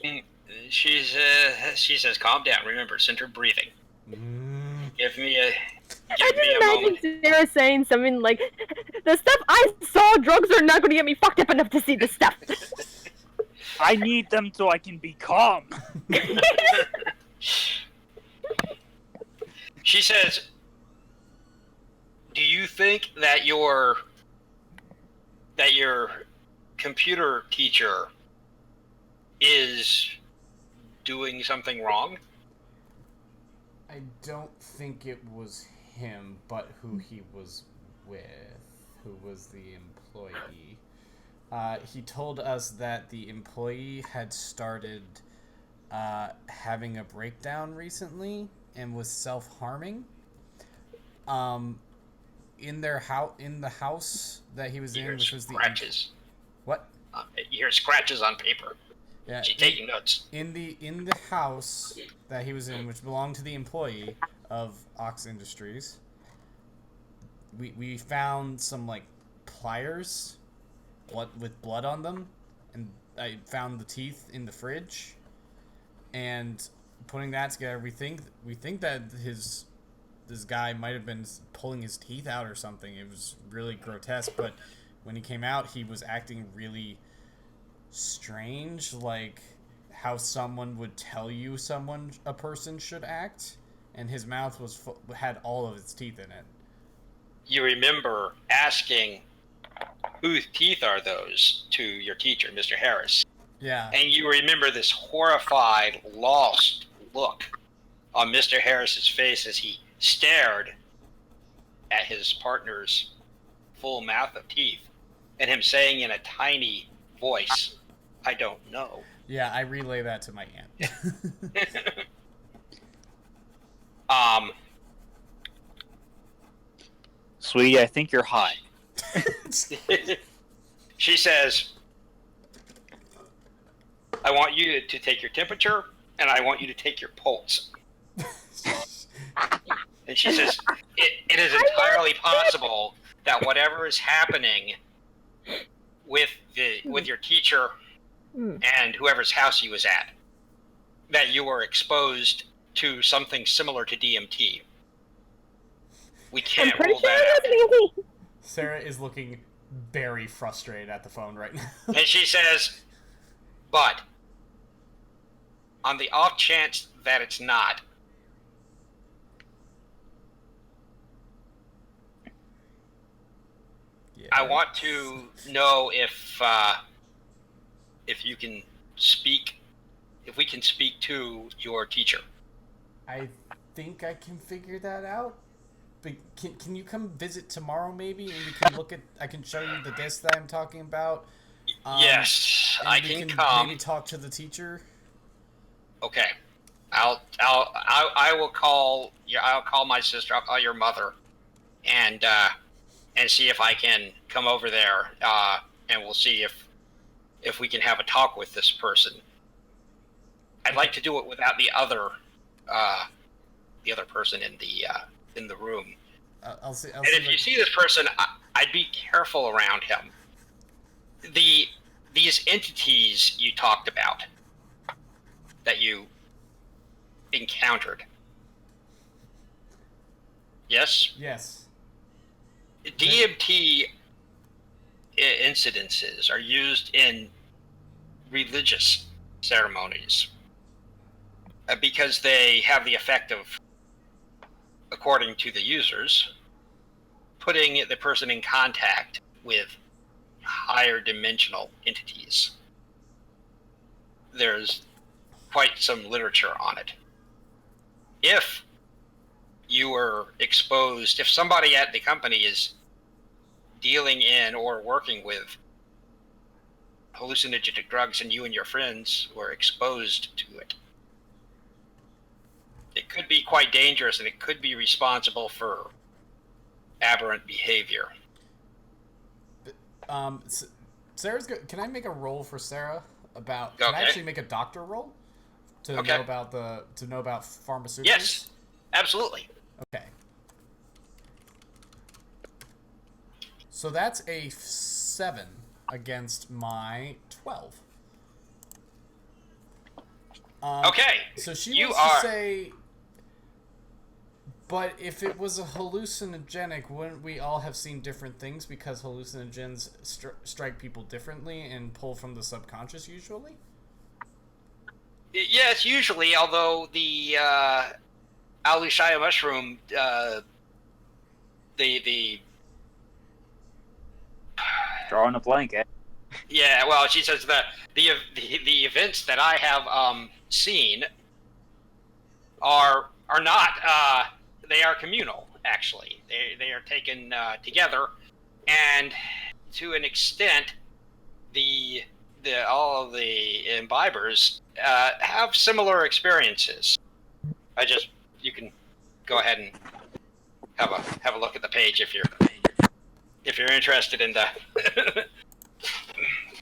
swear. She says, "Calm down. Remember, centered breathing. Give me a I give me just a moment." imagine Sarah saying something like, "The stuff I saw, drugs are not going to get me fucked up enough to see this stuff." I need them so I can be calm. She says, "Do you think that your computer teacher is doing something wrong?" I don't think it was him, but who he was with, who was the employee. He told us that the employee had started having a breakdown recently and was self-harming. In the house that he was You in, hear which was scratches. what? You hear scratches on paper. Yeah, She's taking notes. in the house that he was in, which belonged to the employee of Ox Industries. We found some like pliers, with blood on them, and I found the teeth in the fridge. And putting that together, we think that this guy might have been pulling his teeth out or something. It was really grotesque, but when he came out, he was acting really strange, like how someone would tell you a person should act, and his mouth had all of its teeth in it. You remember asking, "Whose teeth are those?" to your teacher, Mr. Harris. Yeah. And you remember this horrified, lost look on Mr. Harris's face as he stared at his partner's full mouth of teeth, and him saying in a tiny voice, "I don't know." Yeah, I relay that to my aunt. Sweetie, I think you're high. She says, "I want you to take your temperature, and I want you to take your pulse." And she says, it is entirely possible that whatever is happening with your teacher and whoever's house he was at, that you were exposed to something similar to DMT. We I'm can't pretty rule sure that it out. was me. Sarah is looking very frustrated at the phone right now. And she says, "But on the off chance that it's not, Yeah. I want to know if you can speak, if we can speak to your teacher." I think I can figure that out. But can you come visit tomorrow maybe, and we can I can show you the disc that I'm talking about. Yes, and I we can can come. maybe talk to the teacher. Okay. I will call your. I'll call my sister. I'll call your mother, and see if I can come over there. And we'll see if we can have a talk with this person. I'd like to do it without the other person in the room. I'll see. And if you see this person, I'd be careful around him. These entities you talked about that you encountered. Yes? Yes. DMT incidences are used in religious ceremonies because they have the effect of, according to the users, putting the person in contact with higher dimensional entities. There's quite some literature on it. If you were exposed, if somebody at the company is dealing in or working with hallucinogenic drugs and you and your friends were exposed to it, it could be quite dangerous and it could be responsible for aberrant behavior. Sarah's good. Can I make a roll for Sarah about? Okay. Can I actually make a doctor roll to know about pharmaceuticals? Yes, absolutely. Okay. So that's a 7 against my 12. Okay. So she You wants are- to say, but if it was a hallucinogenic, wouldn't we all have seen different things because hallucinogens strike people differently and pull from the subconscious usually? Yes, usually, although the Alushaya mushroom, the Drawing a blanket. yeah, well, she says that the events that I have seen are not they are communal. Actually, they are taken together, and to an extent, all of the imbibers have similar experiences. You can go ahead and have a look at the page if you're interested in the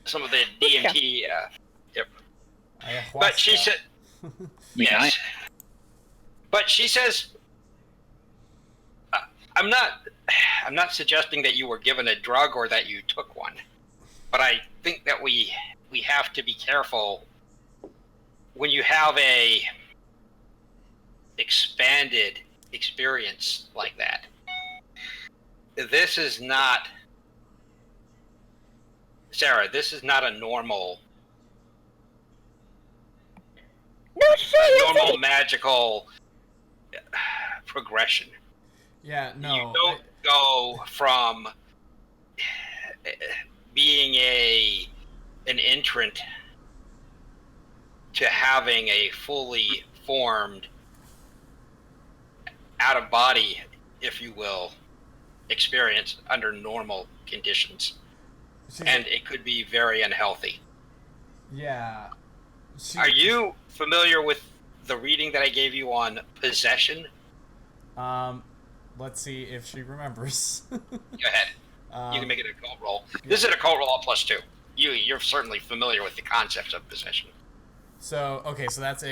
some of the DMT. Yep. But she said, yes. But she says, I'm not suggesting that you were given a drug or that you took one, but I think that we have to be careful when you have a expanded experience like that. This is not, Sarah, this is not a normal magical progression. Yeah, no. You don't go from being an entrant to having a fully formed out of body, if you will, experience under normal conditions. And it could be very unhealthy. Yeah. Are you familiar with the reading that I gave you on possession? Let's see if she remembers. Go ahead. You can make it a cult roll. Yeah. This is a cult roll +2. You're certainly familiar with the concepts of possession. So, okay, so that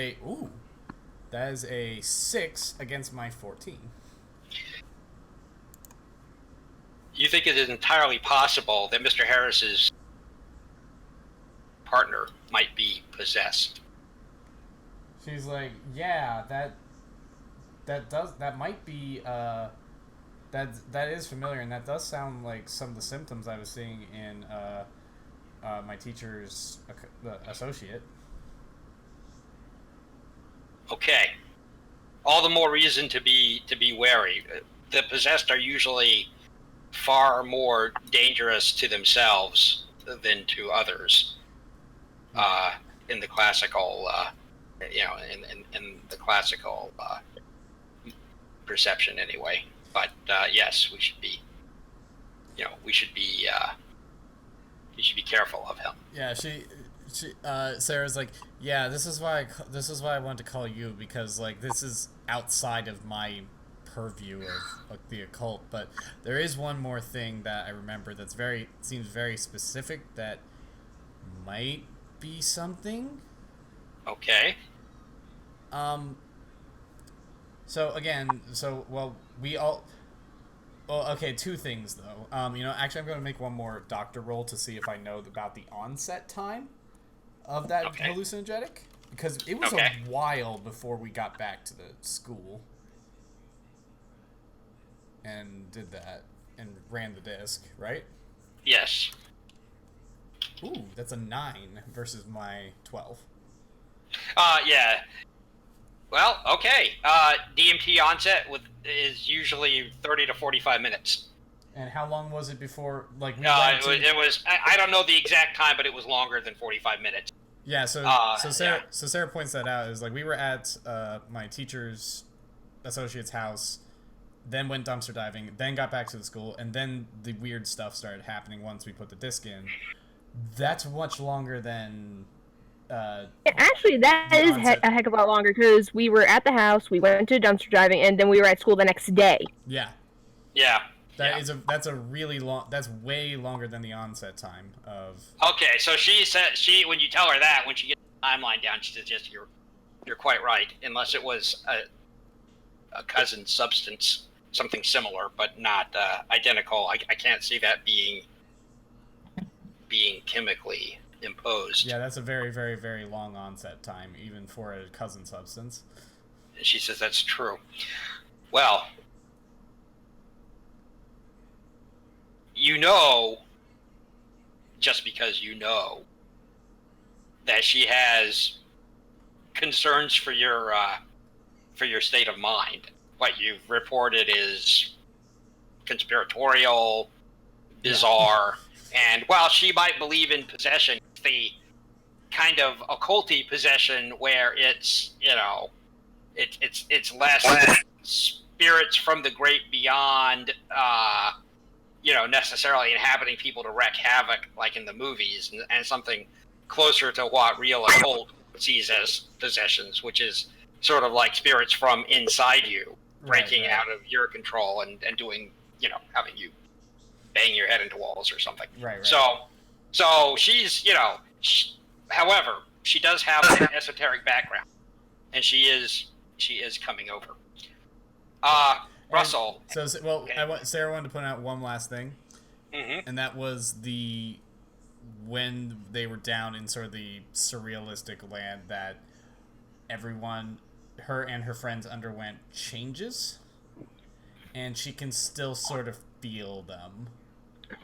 is a 6 against my 14. You think it is entirely possible that Mr. Harris's partner might be possessed? She's like, yeah, that might be that is familiar, and that does sound like some of the symptoms I was seeing in my teacher's associate. Okay, all the more reason to be wary. The possessed are usually far more dangerous to themselves than to others. In the classical, in the classical perception, anyway. But yes, we should be You should be careful of him. Yeah, Sarah's like, yeah, this is why I wanted to call you, because like this is outside of my purview of like the occult, but there is one more thing that I remember that's seems very specific that might be something. Okay. So again, okay, two things though. Actually, I'm going to make one more doctor roll to see if I know about the onset time of that hallucinogenic, because it was a while before we got back to the school and did that and ran the disc, right? Yes. Ooh, that's a 9 versus my 12. Yeah. Well, okay. DMT onset is usually 30 to 45 minutes. And how long was it before, like, it was I don't know the exact time, but it was longer than 45 minutes. Yeah, so Sarah points that out. It was like we were at my teacher's associate's house, then went dumpster diving, then got back to the school, and then the weird stuff started happening once we put the disc in. That's much longer than... Actually, that is a heck of a lot longer, because we were at the house, we went to dumpster diving, and then we were at school the next day. Yeah. Yeah. That's a really long... That's way longer than the onset time of... Okay, so she said, when you tell her that, when she gets the timeline down, she says, yes, you're quite right, unless it was a cousin substance, something similar, but not identical. I can't see that being chemically imposed. Yeah, that's a very, very, very long onset time, even for a cousin substance. And she says that's true. Well, just because you know that she has concerns for your state of mind. What you've reported is conspiratorial, bizarre, and while she might believe in possession, the kind of occulty possession where it's it's less spirits from the great beyond, necessarily inhabiting people to wreak havoc like in the movies, and something closer to what real occult sees as possessions, which is sort of like spirits from inside you breaking out of your control and doing, having you bang your head into walls or something. Right. So she's, however, she does have an esoteric background, and she is coming over. Russell. Sarah wanted to point out one last thing, and that was when they were down in sort of the surrealistic land that everyone, her and her friends, underwent changes, and she can still sort of feel them.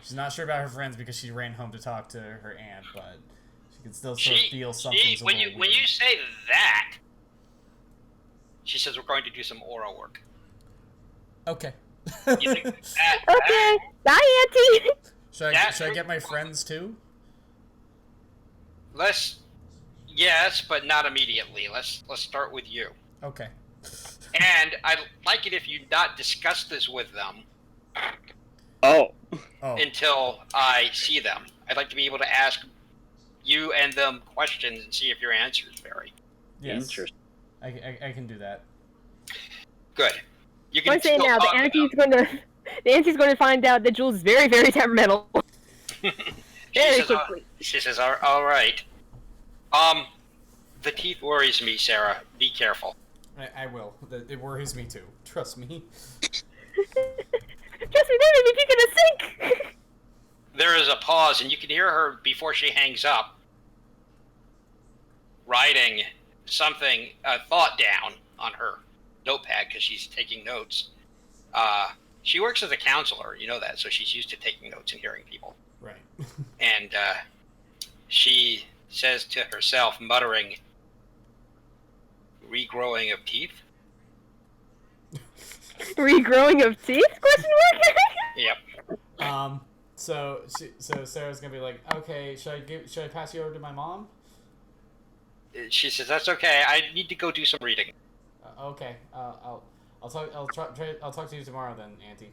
She's not sure about her friends because she ran home to talk to her aunt, but she can still sort of feel something. When you say that, she says we're going to do some aura work. Okay. You think that, okay. Bye, Auntie. Should I get my friends too? Yes, but not immediately. Let's start with you. Okay. And I'd like it if you not discuss this with them. Oh. Until I see them. I'd like to be able to ask you and them questions and see if your answers vary. Yes. Interesting. I can do that. Good. You can say now, the auntie's going to find out that Jules is very, very temperamental. Very quickly. She says, all right. The teeth worries me, Sarah. Be careful. I will. It worries me too. Trust me. Trust me, they're gonna sink. There is a pause, and you can hear her before she hangs up, writing something, a thought down on her notepad because she's taking notes. She works as a counselor, you know that, so she's used to taking notes and hearing people. Right. And she says to herself, muttering, "Regrowing of teeth." Regrowing of teeth? Question mark. Yep. So Sarah's gonna be like, okay, should I pass you over to my mom? She says, "That's okay. I need to go do some reading." Okay. I'll talk to you tomorrow then, Auntie.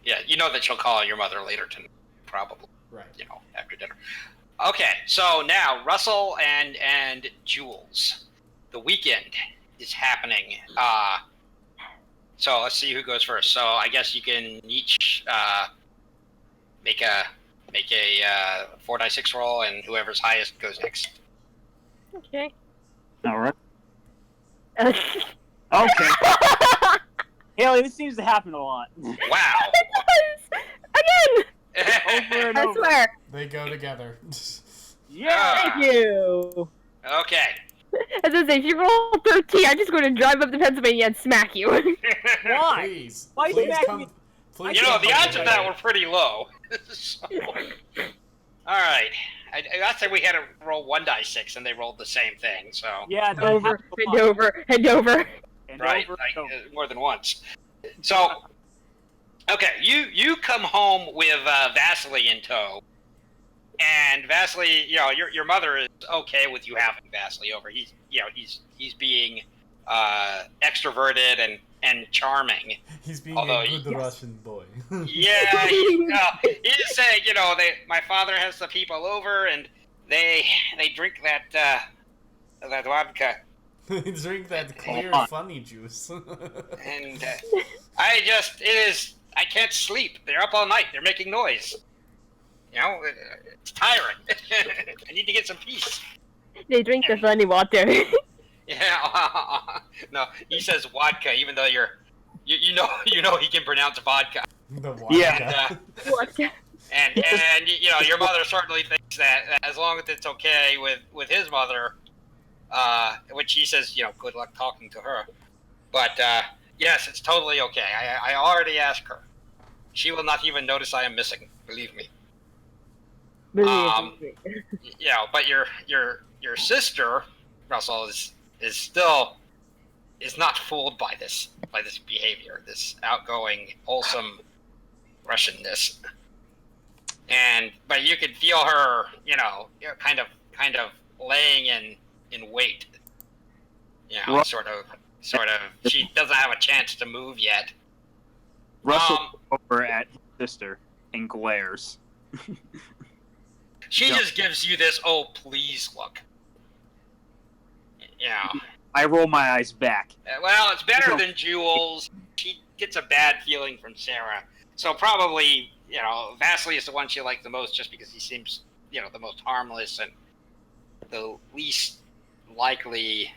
Yeah, you know that she'll call your mother later tonight, probably. Right. After dinner. Okay, so now Russell and Jules, the weekend is happening. So let's see who goes first. So I guess you can each make a 4d6 roll, and whoever's highest goes next. Okay. All right. Okay. Haley, this seems to happen a lot. Wow. Again! Over and I over. swear. They go together. Yeah. Thank you. Okay. As I say, if you roll 13, I'm just going to drive up to Pennsylvania and smack you. Why? Please. Why Please smack come. me? Please You know, come the odds of that together. were pretty low. So, all right. I said we had to roll 1d6, and they rolled the same thing. So Yeah, that Over, happens a and lot. over, and over. And right, over like, and over. more than once. So, okay, you come home with Vasily in tow, and Vasily, your mother is okay with you having Vasily over. He's being extroverted and charming. He's being Although, a good yes. Russian boy. Yeah, he's saying, my father has the people over, and they drink that vodka, Drink that clear, on. funny juice. and I can't sleep. They're up all night. They're making noise. It's tiring. I need to get some peace. They drink the funny water. Yeah. No, he says vodka, even though you know he can pronounce vodka. The Yeah. vodka. Vodka. And your mother certainly thinks that as long as it's okay with his mother, which he says, good luck talking to her. But yes, it's totally okay. I already asked her. She will not even notice I am missing. Believe me. But your sister, Russell, is not fooled by this behavior, this outgoing, wholesome Russianness. But you could feel her, kind of laying in wait. Ru- Sort of. She doesn't have a chance to move yet. Russell over at his sister and glares. She Yeah. just gives you this "oh please" look. Yeah. I roll my eyes back. Well, it's better than Jules. She gets a bad feeling from Sarah. So probably, Vasily is the one she likes the most just because he seems, the most harmless and the least likely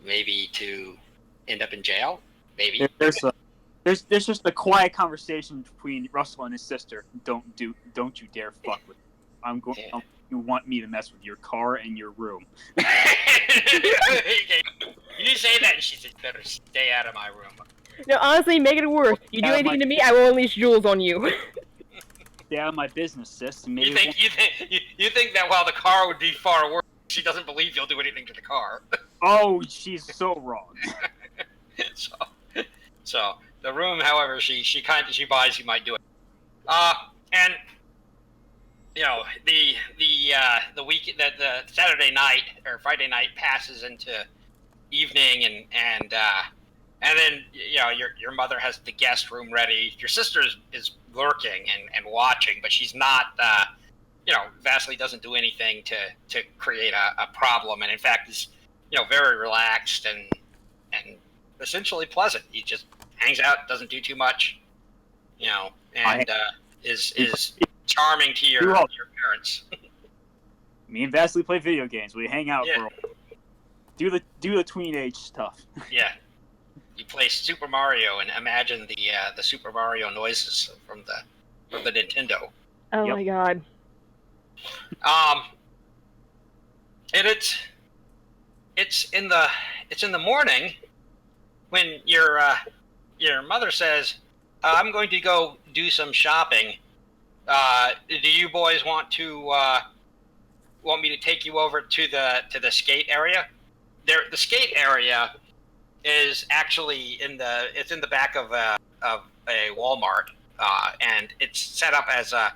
maybe to end up in jail. Maybe. There's just a quiet conversation between Russell and his sister. Don't you dare fuck with me. You want me to mess with your car and your room. You say that and she said, better stay out of my room. No, honestly, make it worse. You do Yeah, anything my- to me, I will unleash Jules on you. Stay out of my business, sis. You Maybe think that while the car would be far worse, she doesn't believe you'll do anything to the car. Oh, she's so wrong. So the room, however, she buys, you might do it. And the week that the Saturday night or Friday night passes into evening, and then your mother has the guest room ready. Your sister is lurking and watching, but she's not. Vasily doesn't do anything to create a problem, and in fact is very relaxed and essentially pleasant. He just hangs out, doesn't do too much, and is charming to your parents. Me and Vasily play video games. We hang out for a while. Do the tween age stuff. Yeah. You play Super Mario and imagine the Super Mario noises from the Nintendo. Oh Yep. my god. And it's in the morning when your mother says, "I'm going to go do some shopping. Do you boys want me to take you over to the skate area?" The skate area is actually in the back of a Walmart, and it's set up as a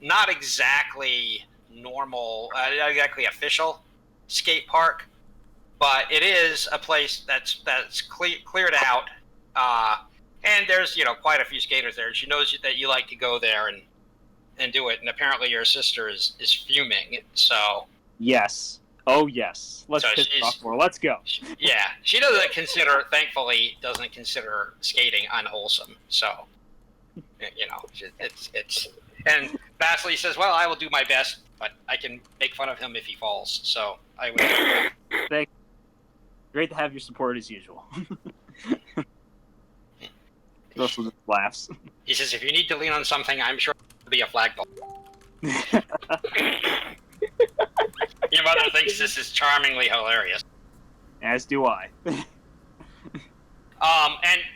not exactly normal, not exactly official skate park, but it is a place that's cleared out, and there's quite a few skaters there. She knows that you like to go there and do it. And apparently your sister is fuming. So Yes. Oh yes. Let's So piss she's- off more. Let's go. yeah, she thankfully doesn't consider skating unwholesome. So it's and Vasily says, well, I will do my best, but I can make fun of him if he falls. So I would. Great to have your support as usual. Russell just laughs. He says, if you need to lean on something, I'm sure it'll be a flagpole. Your mother thinks this is charmingly hilarious. As do I. And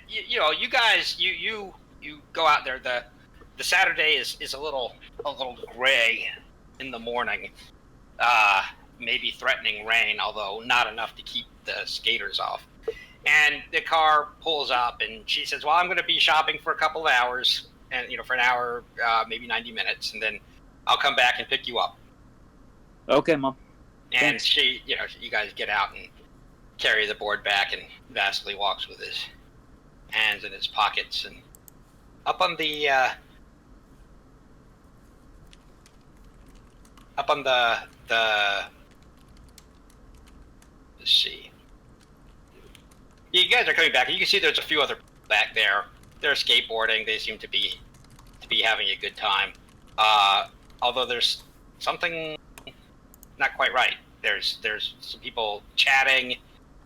you guys, you go out there. The Saturday is a little gray in the morning. Maybe threatening rain, although not enough to keep the skaters off. And the car pulls up, and she says, well, I'm going to be shopping for a couple of hours, and for an hour, maybe 90 minutes, and then I'll come back and pick you up. Okay, Mom. And Thanks. she, you guys get out and carry the board back, and Vasily walks with his hands in his pockets, and up on the let's see. You guys are coming back, and you can see there's a few other people back there. They're skateboarding. They seem to be having a good time. Although there's something not quite right. There's some people chatting.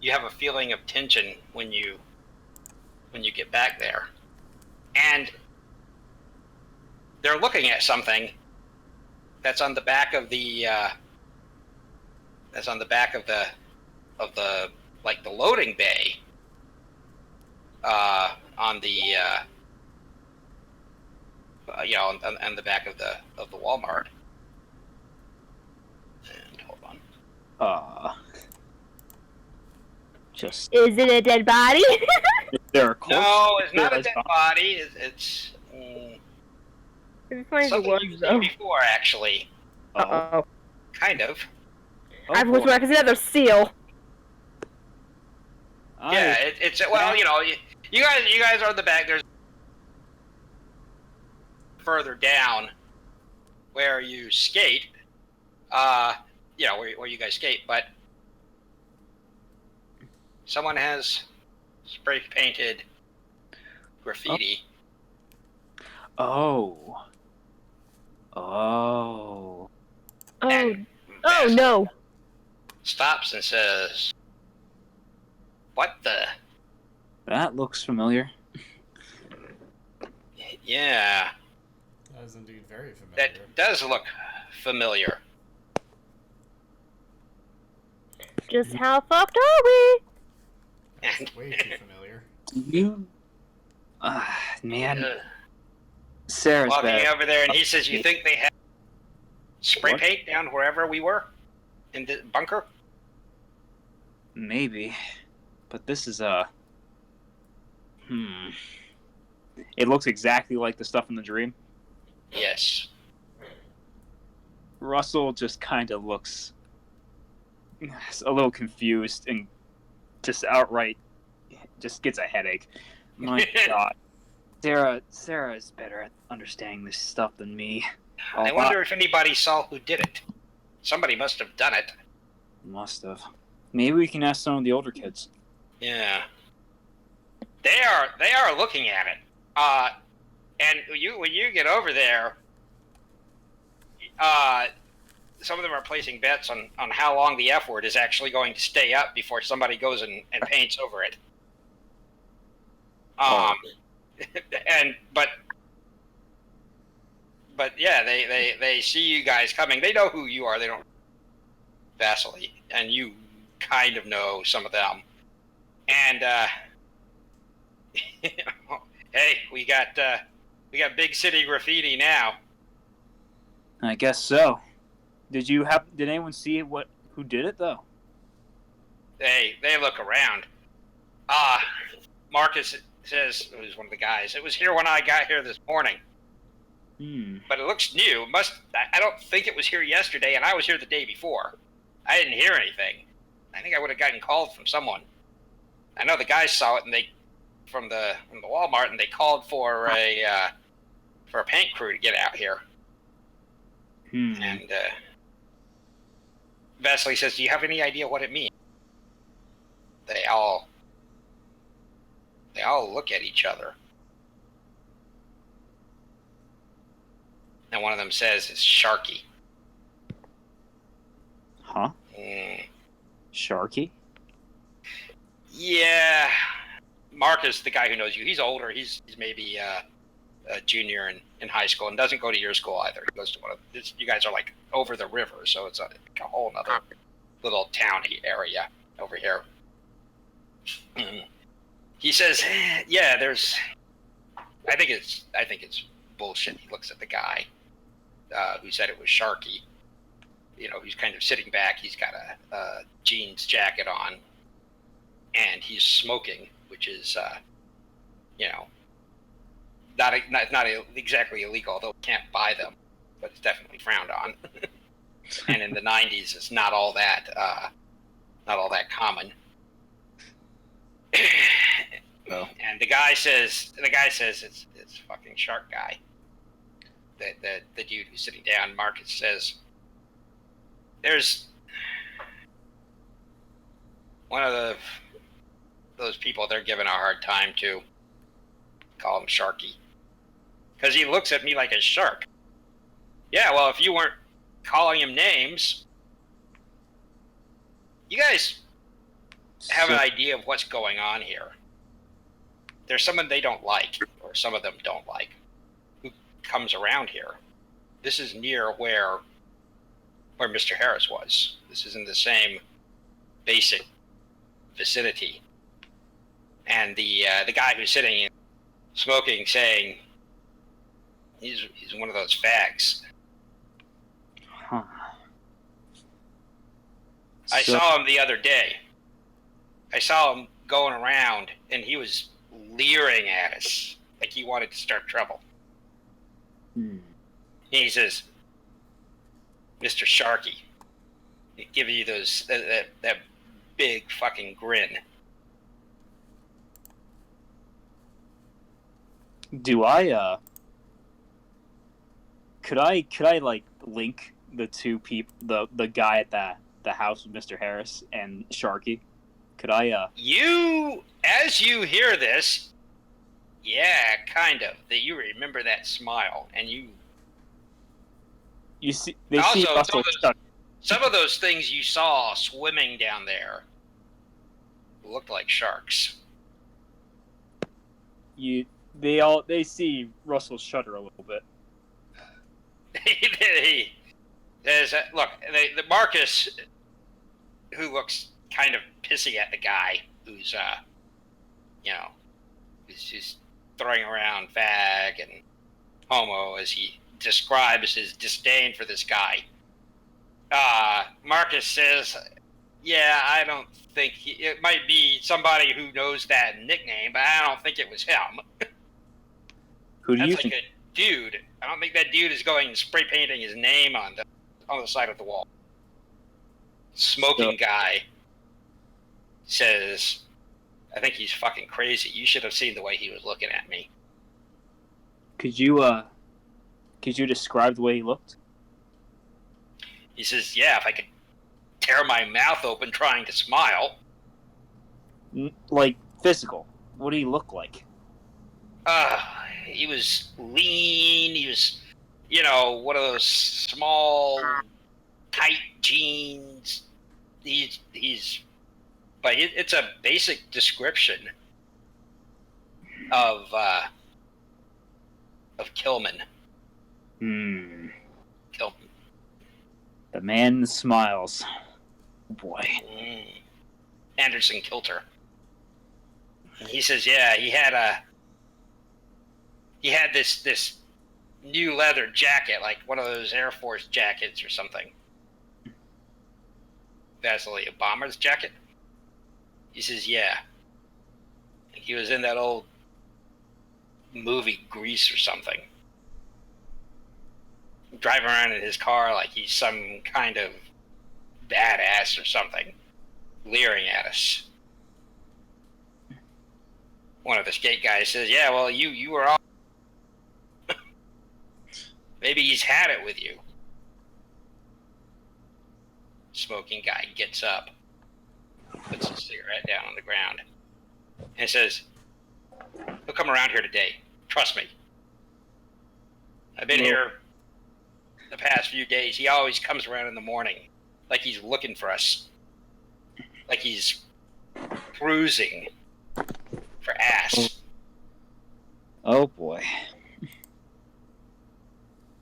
You have a feeling of tension when you get back there, and they're looking at something that's on the back of the like the loading bay on the on the back of the Walmart. And hold on. Just Is it a dead body? is there a corpse? No, it's not a There dead is- body. It's It's funny if it something was, you've though. seen before, actually. Oh. Uh-oh. Kind of. Oh, I was boy. wondering, it's another seal. Yeah, it's well, you guys are in the back. There's further down where you skate, where you guys skate, but someone has spray painted graffiti. Oh. Oh, And oh no. stops and says, "What the? That looks familiar. Yeah, That is indeed very familiar. that does look familiar." Just how fucked are we? And That's way too familiar. You man. uh, Sarah's walking bad. over there, and he says, "You think they had spray What? paint down wherever we were in the bunker?" Maybe. But this is It looks exactly like the stuff in the dream. Yes. Russell just kind of looks a little confused and just outright just gets a headache. My God. Sarah is better at understanding this stuff than me. I wonder if anybody saw who did it. Somebody must have done it. Must have. Maybe we can ask some of the older kids. Yeah. They are looking at it. And when you get over there, some of them are placing bets on how long the F word is actually going to stay up before somebody goes and paints over it. But yeah, they see you guys coming. They know who you are. They don't Vasily, and you kind of know some of them. And hey, we got big city graffiti now. I guess so. Did anyone see who did it though? They look around. Marcus says, who's one of the guys, it was here when I got here this morning. But it looks new. I don't think it was here yesterday, and I was here the day before. I didn't hear anything. I think I would have gotten called from someone. I know the guys saw it, and from the Walmart, and they called for a paint crew to get out here. And Vasily says, "Do you have any idea what it means?" They all look at each other. And one of them says, "It's Sharky." Huh? Sharky? Yeah. Marcus, the guy who knows you, he's older. He's maybe a junior in high school and doesn't go to your school either. He goes to one of you guys are like over the river, so it's a whole other little towny area over here. He says, "Yeah, there's. I think it's bullshit." He looks at the guy who said it was Sharky. He's kind of sitting back. He's got a jeans jacket on, and he's smoking, which is, not exactly illegal, although we can't buy them, but it's definitely frowned on. And in the 90s, it's not all that common. Oh. And the guy says it's fucking Shark Guy. The dude who's sitting down, Marcus says, "There's one of those people they're giving a hard time to. Call him Sharky. Because he looks at me like a shark." "Yeah, well, if you weren't calling him names, you guys have an idea of what's going on here. There's someone they don't like, or some of them don't like, who comes around here. This is near where Mr. Harris was. This is in the same basic vicinity." And the guy who's sitting smoking saying he's one of those fags. Huh. I saw him the other day. I saw him going around, and he was leering at us like he wanted to start trouble. And he says, "Mr. Sharky," he give you those that big fucking grin. Do I could I like link the two people, the guy at the house with Mr. Harris and Sharky? Could I As you hear this, yeah, kind of. That you remember that smile, and you see they also see Russell some of those things you saw swimming down there looked like sharks. They see Russell shudder a little bit. Look, the Marcus, who looks kind of pissy at the guy who's who's just throwing around fag and homo as he describes his disdain for this guy. Marcus says, "Yeah, I don't think it might be somebody who knows that nickname, but I don't think it was him." Who do you That's like think? a dude. I don't think that dude is going and spray painting his name on the side of the wall. Smoking guy says, "I think he's fucking crazy. You should have seen the way he was looking at me." Could you describe the way he looked? He says, "Yeah, if I could tear my mouth open trying to smile." Like physical. What did he look like? He was lean. He was, one of those small, tight jeans. But it's a basic description of Kilman. Kilman. The man smiles. Oh boy. Anderson Kilter. And he says, "Yeah, he had this new leather jacket, like one of those Air Force jackets or something." Vasily, a bomber's jacket? He says, "Yeah. He was in that old movie Grease or something. Driving around in his car like he's some kind of badass or something, leering at us." One of the skate guys says, "Yeah, well, you were all..." "Maybe he's had it with you." smoking guy gets up, puts his cigarette down on the ground, and says, "He'll come around here today. Trust me. I've been here the past few days. He always comes around in the morning, like he's looking for us, like he's cruising for ass." Oh boy.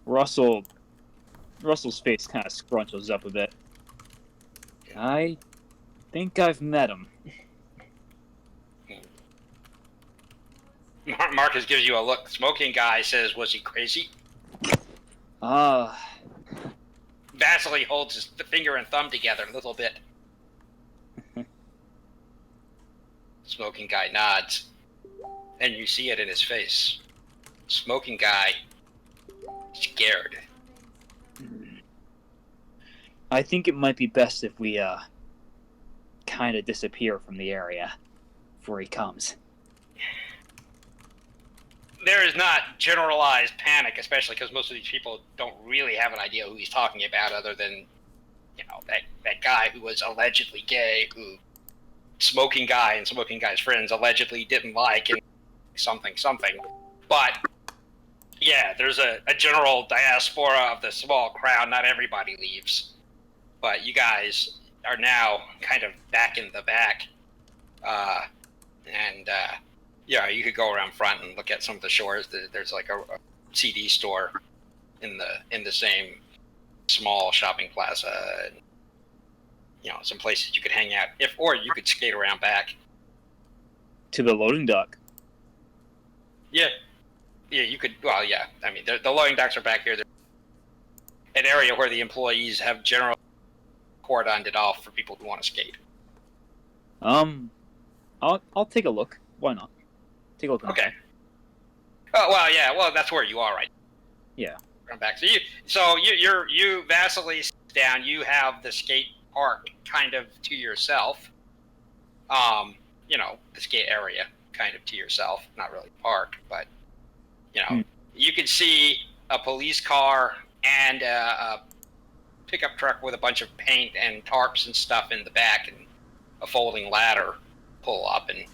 Russell's face kind of scrunches up a bit. I think I've met him. Marcus gives you a look. Smoking guy says, "Was he crazy?" Vasily holds his finger and thumb together a little bit. Smoking guy nods, and you see it in his face. Smoking guy, scared. I think it might be best if we kind of disappear from the area before he comes. There is not generalized panic, especially because most of these people don't really have an idea who he's talking about, other than, that guy who was allegedly gay, who Smoking Guy and Smoking Guy's friends allegedly didn't like, and something. But yeah, there's a general diaspora of the small crowd. Not everybody leaves, but you guys are now kind of back in the back, yeah, you could go around front and look at some of the shores. There's like a CD store in the same small shopping plaza, and some places you could hang out, or you could skate around back To the loading dock. Yeah, you could. Well, yeah. I mean, the loading docks are back here. They're an area where the employees have generally cordoned it off for people who want to skate. I'll take a look. Why not? Take a look. Okay. Oh well, yeah. Well, that's where you are, right? Yeah. Run back. So you Vasily sits down. You have the skate park kind of to yourself. The skate area kind of to yourself. Not really park, but you can see a police car and a pickup truck with a bunch of paint and tarps and stuff in the back, and a folding ladder pull up, and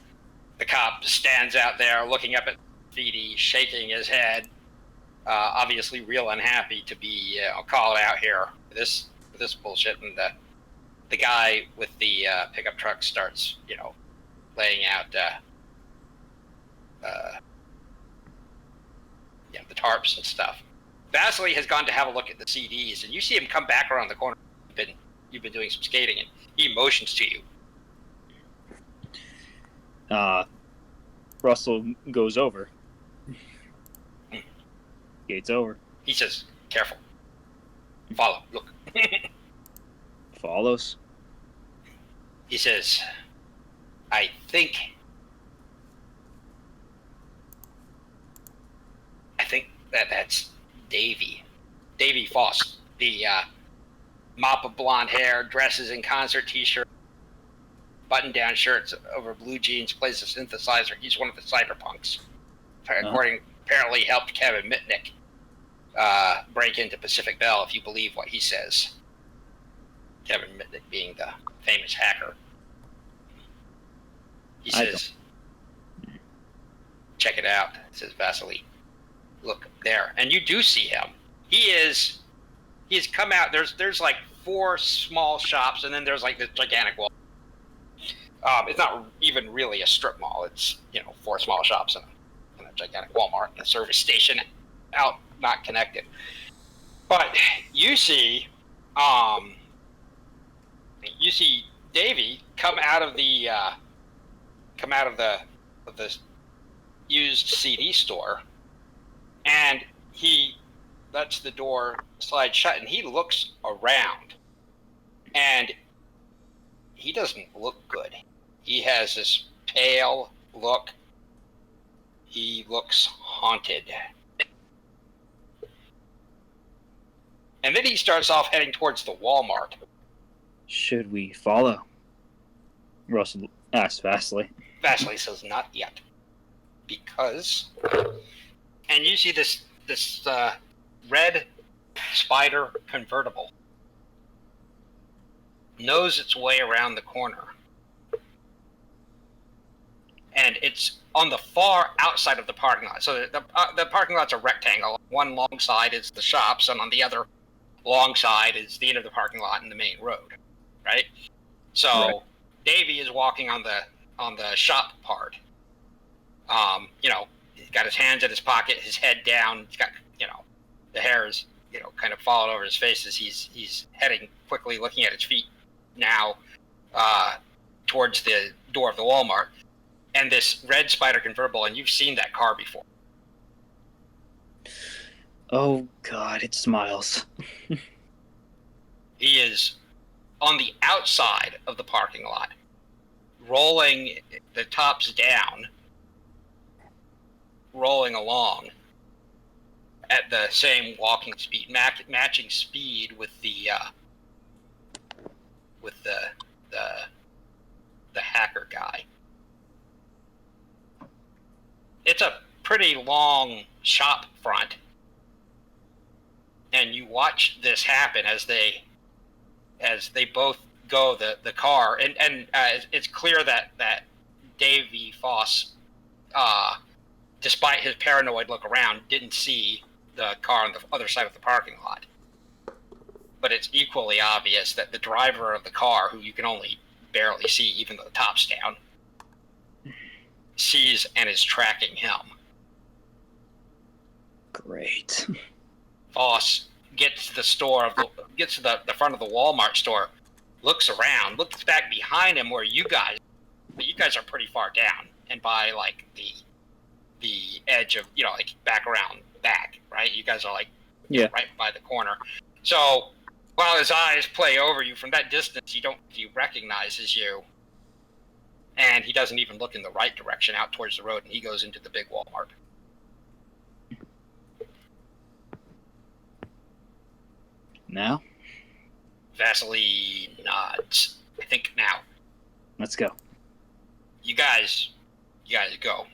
the cop stands out there looking up at graffiti, shaking his head, obviously real unhappy to be called out here for this bullshit. And the guy with the pickup truck starts laying out the tarps and stuff. Vasily has gone to have a look at the CDs, and you see him come back around the corner. You've been doing some skating, and he motions to you. Russell goes over. Gates over. He says, "Careful. Follow. Look." Follows. He says, I think that's Davy Foss, the mop of blonde hair, dresses in concert t-shirt, button-down shirts over blue jeans, plays a synthesizer. He's one of the cyberpunks. Apparently helped Kevin Mitnick break into Pacific Bell, if you believe what he says. Kevin Mitnick being the famous hacker. He says, "Check it out," says Vasily. "Look there." And you do see him. He's come out. There's like 4 small shops, and then there's like this gigantic wall. It's not even really a strip mall. It's 4 small shops and a gigantic Walmart and a service station out, not connected. But you see Davey come out of the used CD store, and he lets the door slide shut, and he looks around, and he doesn't look good. He has this pale look. He looks haunted. And then he starts off heading towards the Walmart. Should we follow? Russell asks Vasily. Vasily says, "Not yet." Because... And you see this red Spider convertible knows its way around the corner. And it's on the far outside of the parking lot. So the parking lot's a rectangle. One long side is the shops, and on the other long side is the end of the parking lot and the main road, right? So Right. Davey is walking on the shop part. He's got his hands in his pocket, his head down. He's got, the hair is, kind of falling over his face as he's heading quickly, looking at his feet now, towards the door of the Walmart. And this red Spider convertible, and you've seen that car before. Oh God, it smiles. He is on the outside of the parking lot, rolling the tops down, rolling along at the same walking speed, matching speed with the hacker guy. It's a pretty long shop front, and you watch this happen as they both go the car, and it's clear that Davey Foss, despite his paranoid look around, didn't see the car on the other side of the parking lot. But it's equally obvious that the driver of the car, who you can only barely see even though the top's down, sees and is tracking him. Great. Foss gets to the store, gets to the front of the Walmart store, looks around, looks back behind him where you guys are pretty far down and by like the edge of, back around back, right? You guys are like right by the corner. So while his eyes play over you from that distance, he recognizes you. And he doesn't even look in the right direction out towards the road, and he goes into the big Walmart. Now? Vasily nods. I think now. Let's go. You guys go.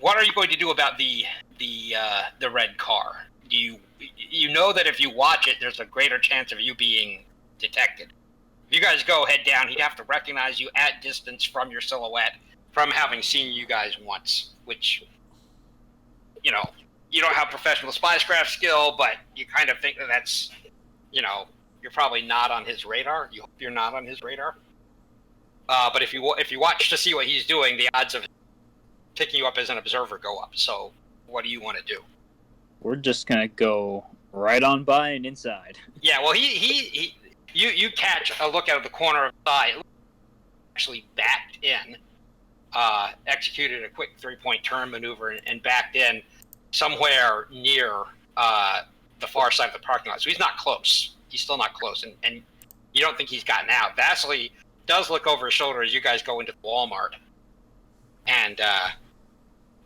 What are you going to do about the red car? Do you know that if you watch it, there's a greater chance of you being detected? If you guys go head down, he'd have to recognize you at distance from your silhouette, from having seen you guys once, which, you don't have professional spycraft skill, but you kind of think that's, you're probably not on his radar. You hope you're not on his radar. But if you watch to see what he's doing, the odds of picking you up as an observer go up. So what do you want to do? We're just gonna go right on by and inside. Yeah, well, you catch a look out of the corner of the eye. Actually backed in, executed a quick 3-point turn maneuver and backed in somewhere near the far side of the parking lot. So he's not close. He's still not close, and you don't think he's gotten out. Vasily does look over his shoulder as you guys go into the Walmart, and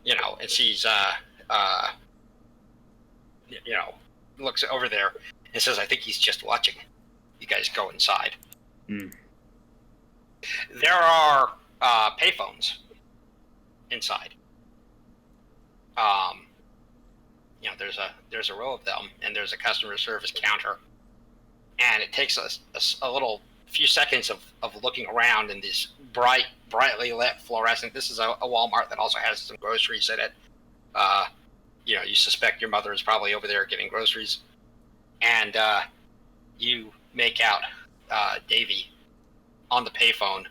and sees looks over there and says, "I think he's just watching." You guys go inside. There are payphones inside. There's a row of them, and there's a customer service counter, and it takes a little few seconds of looking around in this brightly lit fluorescent. This is a Walmart that also has some groceries in it. You suspect your mother is probably over there getting groceries, and you make out Davey on the payphone,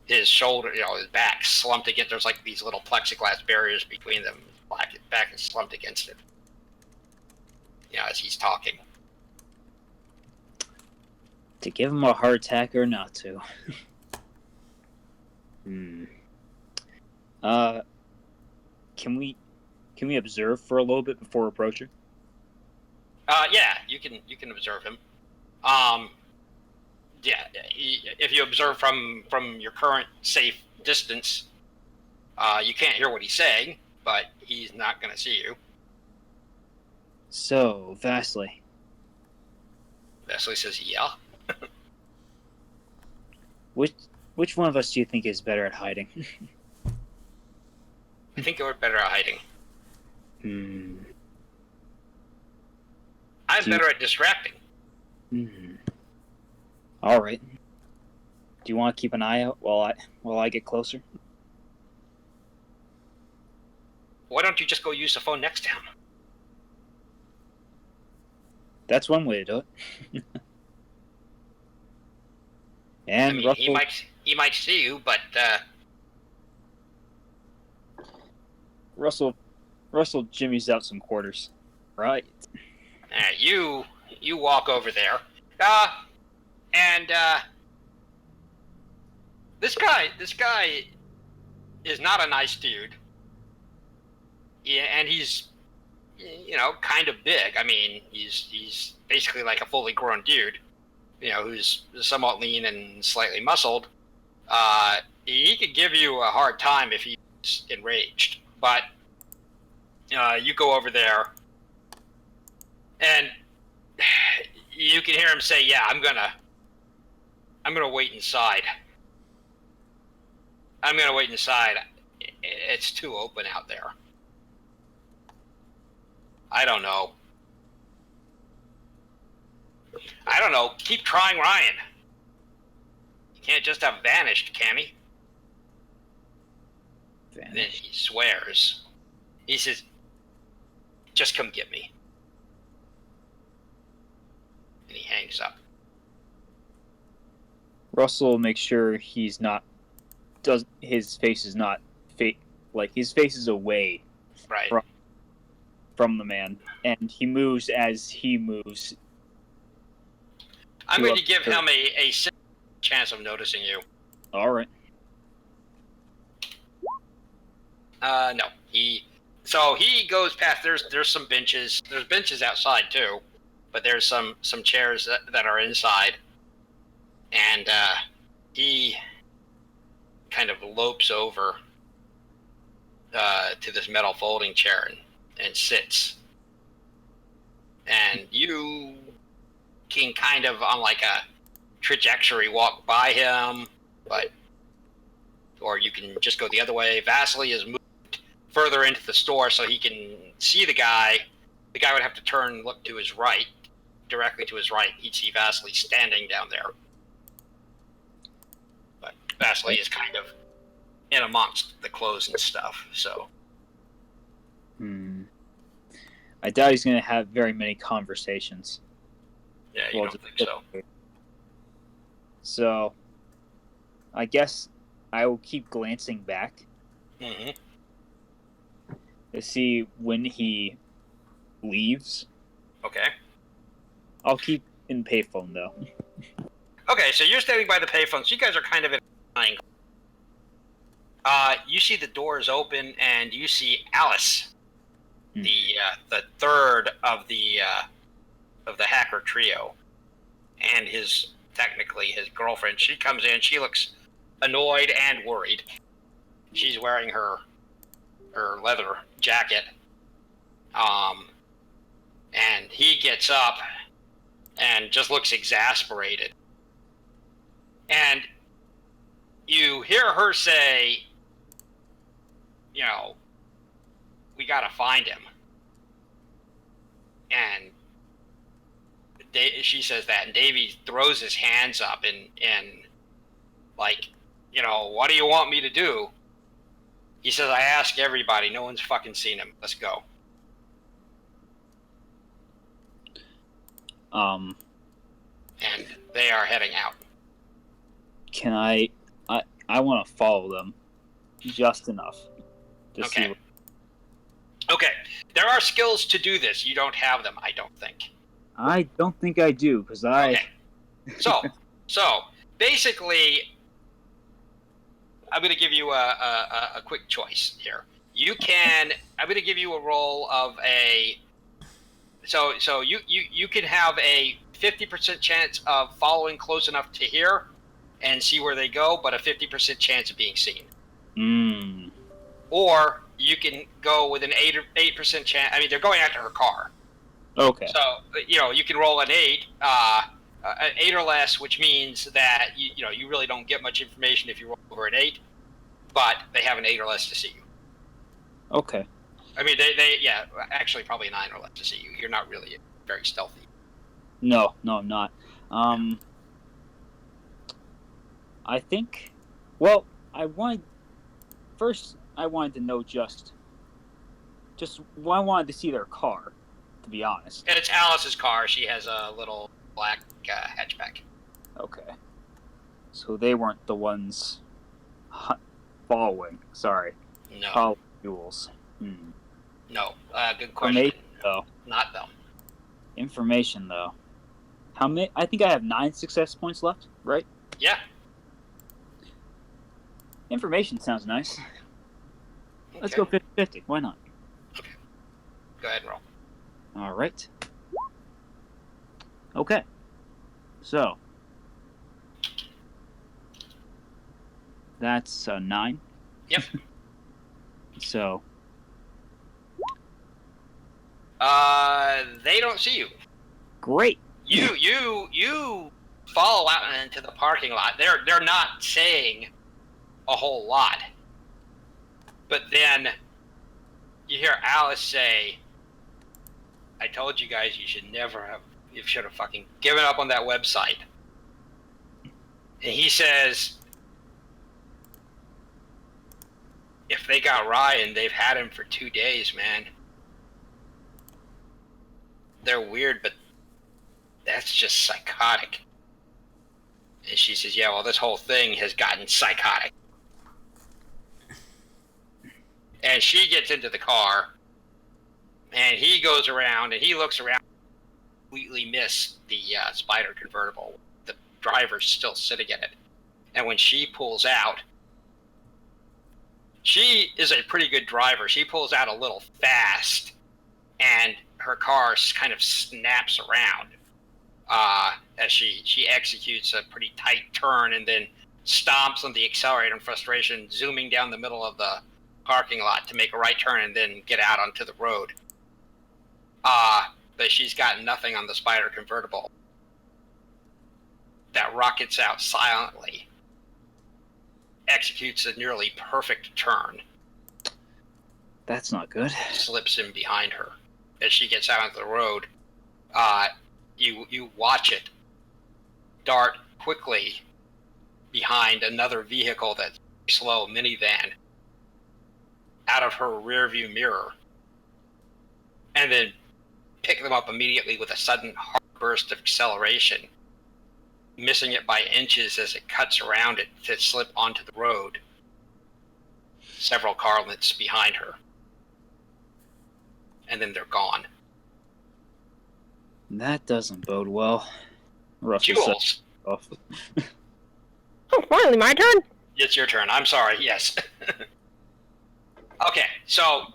his shoulder, his back slumped against. There's like these little plexiglass barriers between them. Back is slumped against it. As he's talking. To give him a heart attack or not to? Can we observe for a little bit before approaching? Yeah, you can observe him. If you observe from your current safe distance, you can't hear what he's saying, but he's not going to see you. So, Vasily. Vasily says, "Yeah." Which one of us do you think is better at hiding? I think you're better at hiding. I'm better at distracting. Hmm. All right. Do you want to keep an eye out while I get closer? Why don't you just go use the phone next to him? That's one way to do it. And I mean, he might see you, but Russell jimmies out some quarters. Right. you walk over there, and this guy is not a nice dude. Yeah, and he's kind of big. I mean, he's basically like a fully grown dude. Who's somewhat lean and slightly muscled. He could give you a hard time if he's enraged. But you go over there, and you can hear him say, "Yeah, I'm gonna wait inside. I'm gonna wait inside. It's too open out there. I don't know. Keep trying, Ryan. You can't just have vanished, can he?" Vanished. Then he swears. He says, "Just come get me." And he hangs up. Russell makes sure his face is not like his face is away Right. from the man, and he moves as he moves. I'm going to give him a chance of noticing you. All right. No. He goes past. There's some benches. There's benches outside too, but there's some chairs that are inside, and he kind of lopes over to this metal folding chair and sits. And you can kind of on like a trajectory walk by him, or you can just go the other way. Vasily is moved further into the store so he can see the guy. The guy would have to turn and look to his right, directly to his right. He'd see Vasily standing down there. But Vasily is kind of in amongst the clothes and stuff, so. I doubt he's going to have very many conversations. Yeah, you don't think so? So, I guess I will keep glancing back Mm-hmm. to see when he leaves. Okay. I'll keep in payphone though. Okay, so you're standing by the payphone, so you guys are kind of in an angle. You see the doors open, and you see Alice, the third of the hacker trio, and his girlfriend. She comes in. She looks annoyed and worried. She's wearing her leather jacket. And he gets up and just looks exasperated. And you hear her say, "We gotta find him." And she says that, and Davey throws his hands up and like, "What do you want me to do?" He says, "I ask everybody. No one's fucking seen him. Let's go." And they are heading out. Can I want to follow them just enough to Okay. see. Okay. There are skills to do this. You don't have them, I don't think. I don't think I do because Okay. So basically, I'm going to give you a quick choice here. I'm going to give you a roll of a. So you can have a 50% chance of following close enough to hear and see where they go, but a 50% chance of being seen. Or you can go with an 8% chance. I mean, they're going after her car. Okay. So you can roll an 8, an 8 or less, which means that you really don't get much information if you roll over an 8, but they have an 8 or less to see you. Okay. I mean, they actually probably a 9 or less to see you. You're not really very stealthy. No, I'm not. I think. Well, I wanted to know I wanted to see their car, to be honest. And it's Alice's car. She has a little black hatchback. Okay. So they weren't the ones following. Sorry. No. Following Jules. No. Good question. Though. Not them. Information, though. How many? I think I have 9 success points left, right? Yeah. Information sounds nice. Okay. Let's go 50-50. Why not? Okay. Go ahead and roll. All right. Okay. So. That's a 9. Yep. So. They don't see you. Great. You follow out into the parking lot. They're not saying a whole lot. But then you hear Alice say, I told you guys you should have fucking given up on that website. And he says, if they got Ryan, they've had him for 2 days, man. They're weird, but that's just psychotic. And she says, yeah, well, this whole thing has gotten psychotic. And she gets into the car, and he goes around, and he looks around, completely miss the Spider convertible. The driver's still sitting in it. And when she pulls out, she is a pretty good driver. She pulls out a little fast, and her car kind of snaps around as she executes a pretty tight turn and then stomps on the accelerator in frustration, zooming down the middle of the parking lot to make a right turn and then get out onto the road. But she's got nothing on the Spider convertible. That rockets out silently, executes a nearly perfect turn. That's not good. Slips in behind her. As she gets out onto the road, you watch it dart quickly behind another vehicle that's slow minivan out of her rearview mirror, and then pick them up immediately with a sudden hard burst of acceleration, missing it by inches as it cuts around it to slip onto the road, several car lengths behind her. And then they're gone. That doesn't bode well. Russell Jules, Oh, finally, my turn? it's your turn. I'm sorry. Yes. Okay, so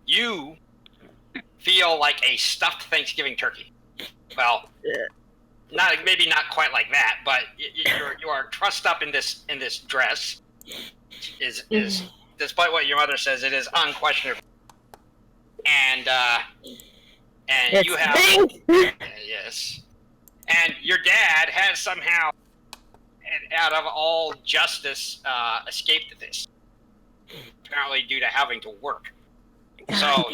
you feel like a stuffed Thanksgiving turkey. Well, maybe not quite like that, but you are trussed up in this dress. Is despite what your mother says, it is unquestionable. And It's you have pink! yes, and your dad has somehow, out of all justice, escaped this. Apparently, due to having to work. So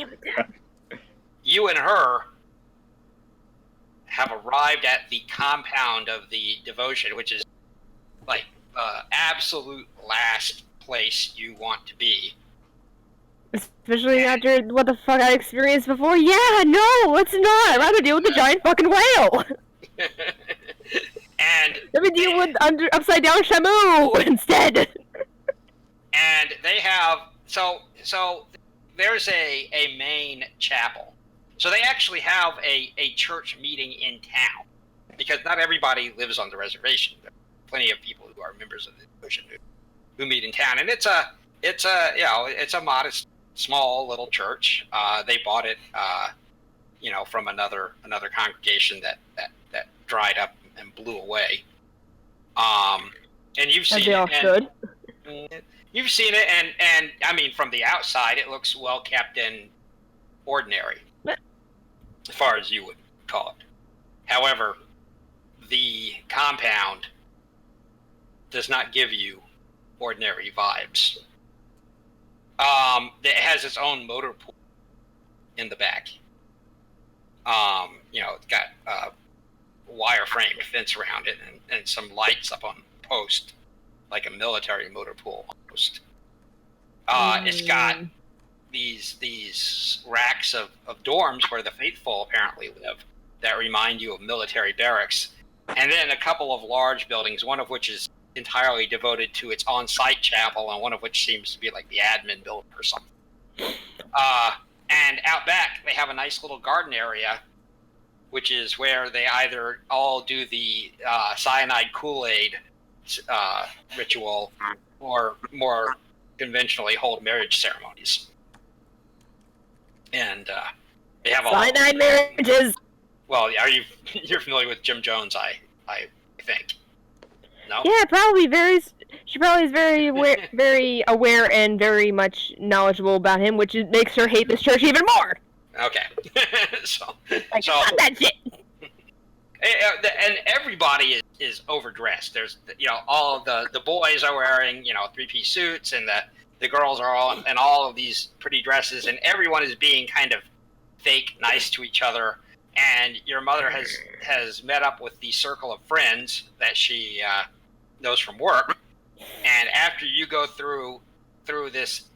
you and her have arrived at the compound of the devotion, which is like absolute last place you want to be. Especially after what the fuck I experienced before. Yeah, no, let's not. I'd rather deal with the giant fucking whale. And Let me deal with upside down Shamu instead. And they have so there's a main chapel. So they actually have a church meeting in town, because not everybody lives on the reservation. There are plenty of people who are members of the devotion who meet in town, and it's a modest, small little church. They bought it, from another congregation that dried up and blew away. And you've seen they all should. You've seen it, and I mean, from the outside, it looks well kept and ordinary, as far as you would call it. However, the compound does not give you ordinary vibes. It has its own motor pool in the back. It's got wireframe fence around it, and some lights up on post, like a military motor pool almost. It's got these racks of dorms where the faithful apparently live that remind you of military barracks, and then a couple of large buildings, one of which is entirely devoted to its on-site chapel, and one of which seems to be like the admin building or something. And out back, they have a nice little garden area, which is where they either all do the cyanide Kool-Aid ritual, or more conventionally hold marriage ceremonies. And they have all cyanide marriages. Well, you're familiar with Jim Jones? I think. No. Yeah, she probably is very aware, very aware and very much knowledgeable about him, which makes her hate this church even more. Okay. so Not that shit. And everybody is overdressed. There's all of the boys are wearing 3-piece suits, and the girls are all in all of these pretty dresses, and everyone is being kind of fake nice to each other. And your mother has met up with the circle of friends that she knows from work, and after you go through this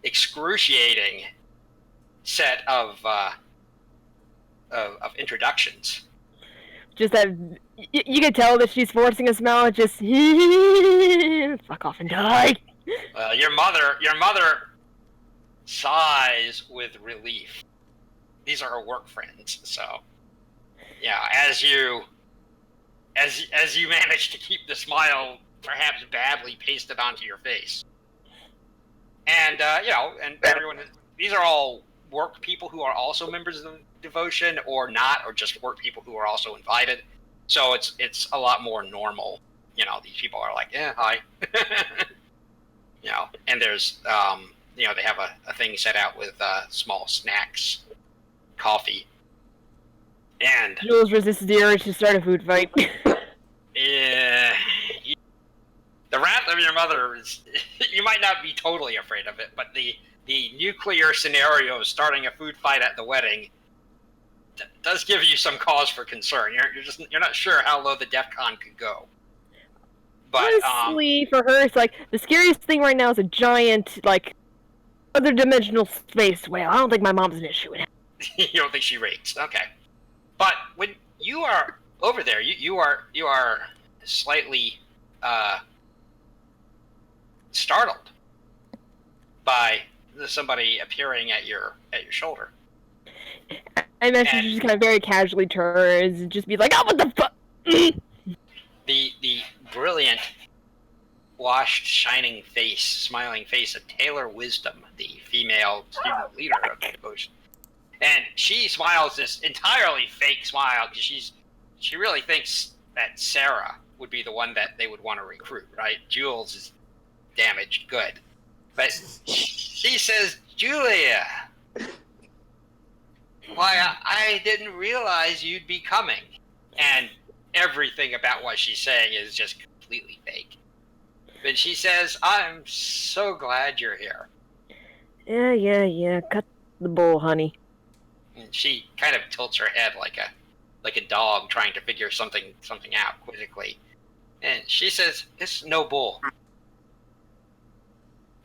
excruciating set of introductions, Just that you can tell that she's forcing a smile. Just fuck off and die. your mother sighs with relief. These are her work friends, so yeah. As you manage to keep the smile perhaps badly pasted onto your face, and and everyone. These are all work people who are also members of the devotion, or not, or just work people who are also invited. So it's a lot more normal. These people are like, yeah, hi. And there's they have a thing set out with small snacks, coffee, and Jules resists the urge to start a food fight. yeah, the wrath of your mother is. You might not be totally afraid of it, but the nuclear scenario of starting a food fight at the wedding does give you some cause for concern. You're not sure how low the DEFCON could go. But honestly, for her, it's like the scariest thing right now is a giant, other dimensional space whale. I don't think my mom's an issue with it. You don't think she rates? Okay. But when you are over there, you are slightly startled by somebody appearing at your shoulder. I imagine she just kind of very casually turns and just be like, "Oh, what the fuck!" The brilliant, washed, shining face, smiling face of Taylor Wisdom, the female student leader of the devotion. And she smiles this entirely fake smile because she really thinks that Sarah would be the one that they would want to recruit, right? Jules is damaged good. But she says, "Julia, why, I didn't realize you'd be coming." And everything about what she's saying is just completely fake. But she says, "I'm so glad you're here." Yeah. Cut the bull, honey. And she kind of tilts her head like a dog trying to figure something out quizzically. And she says, "It's no bull.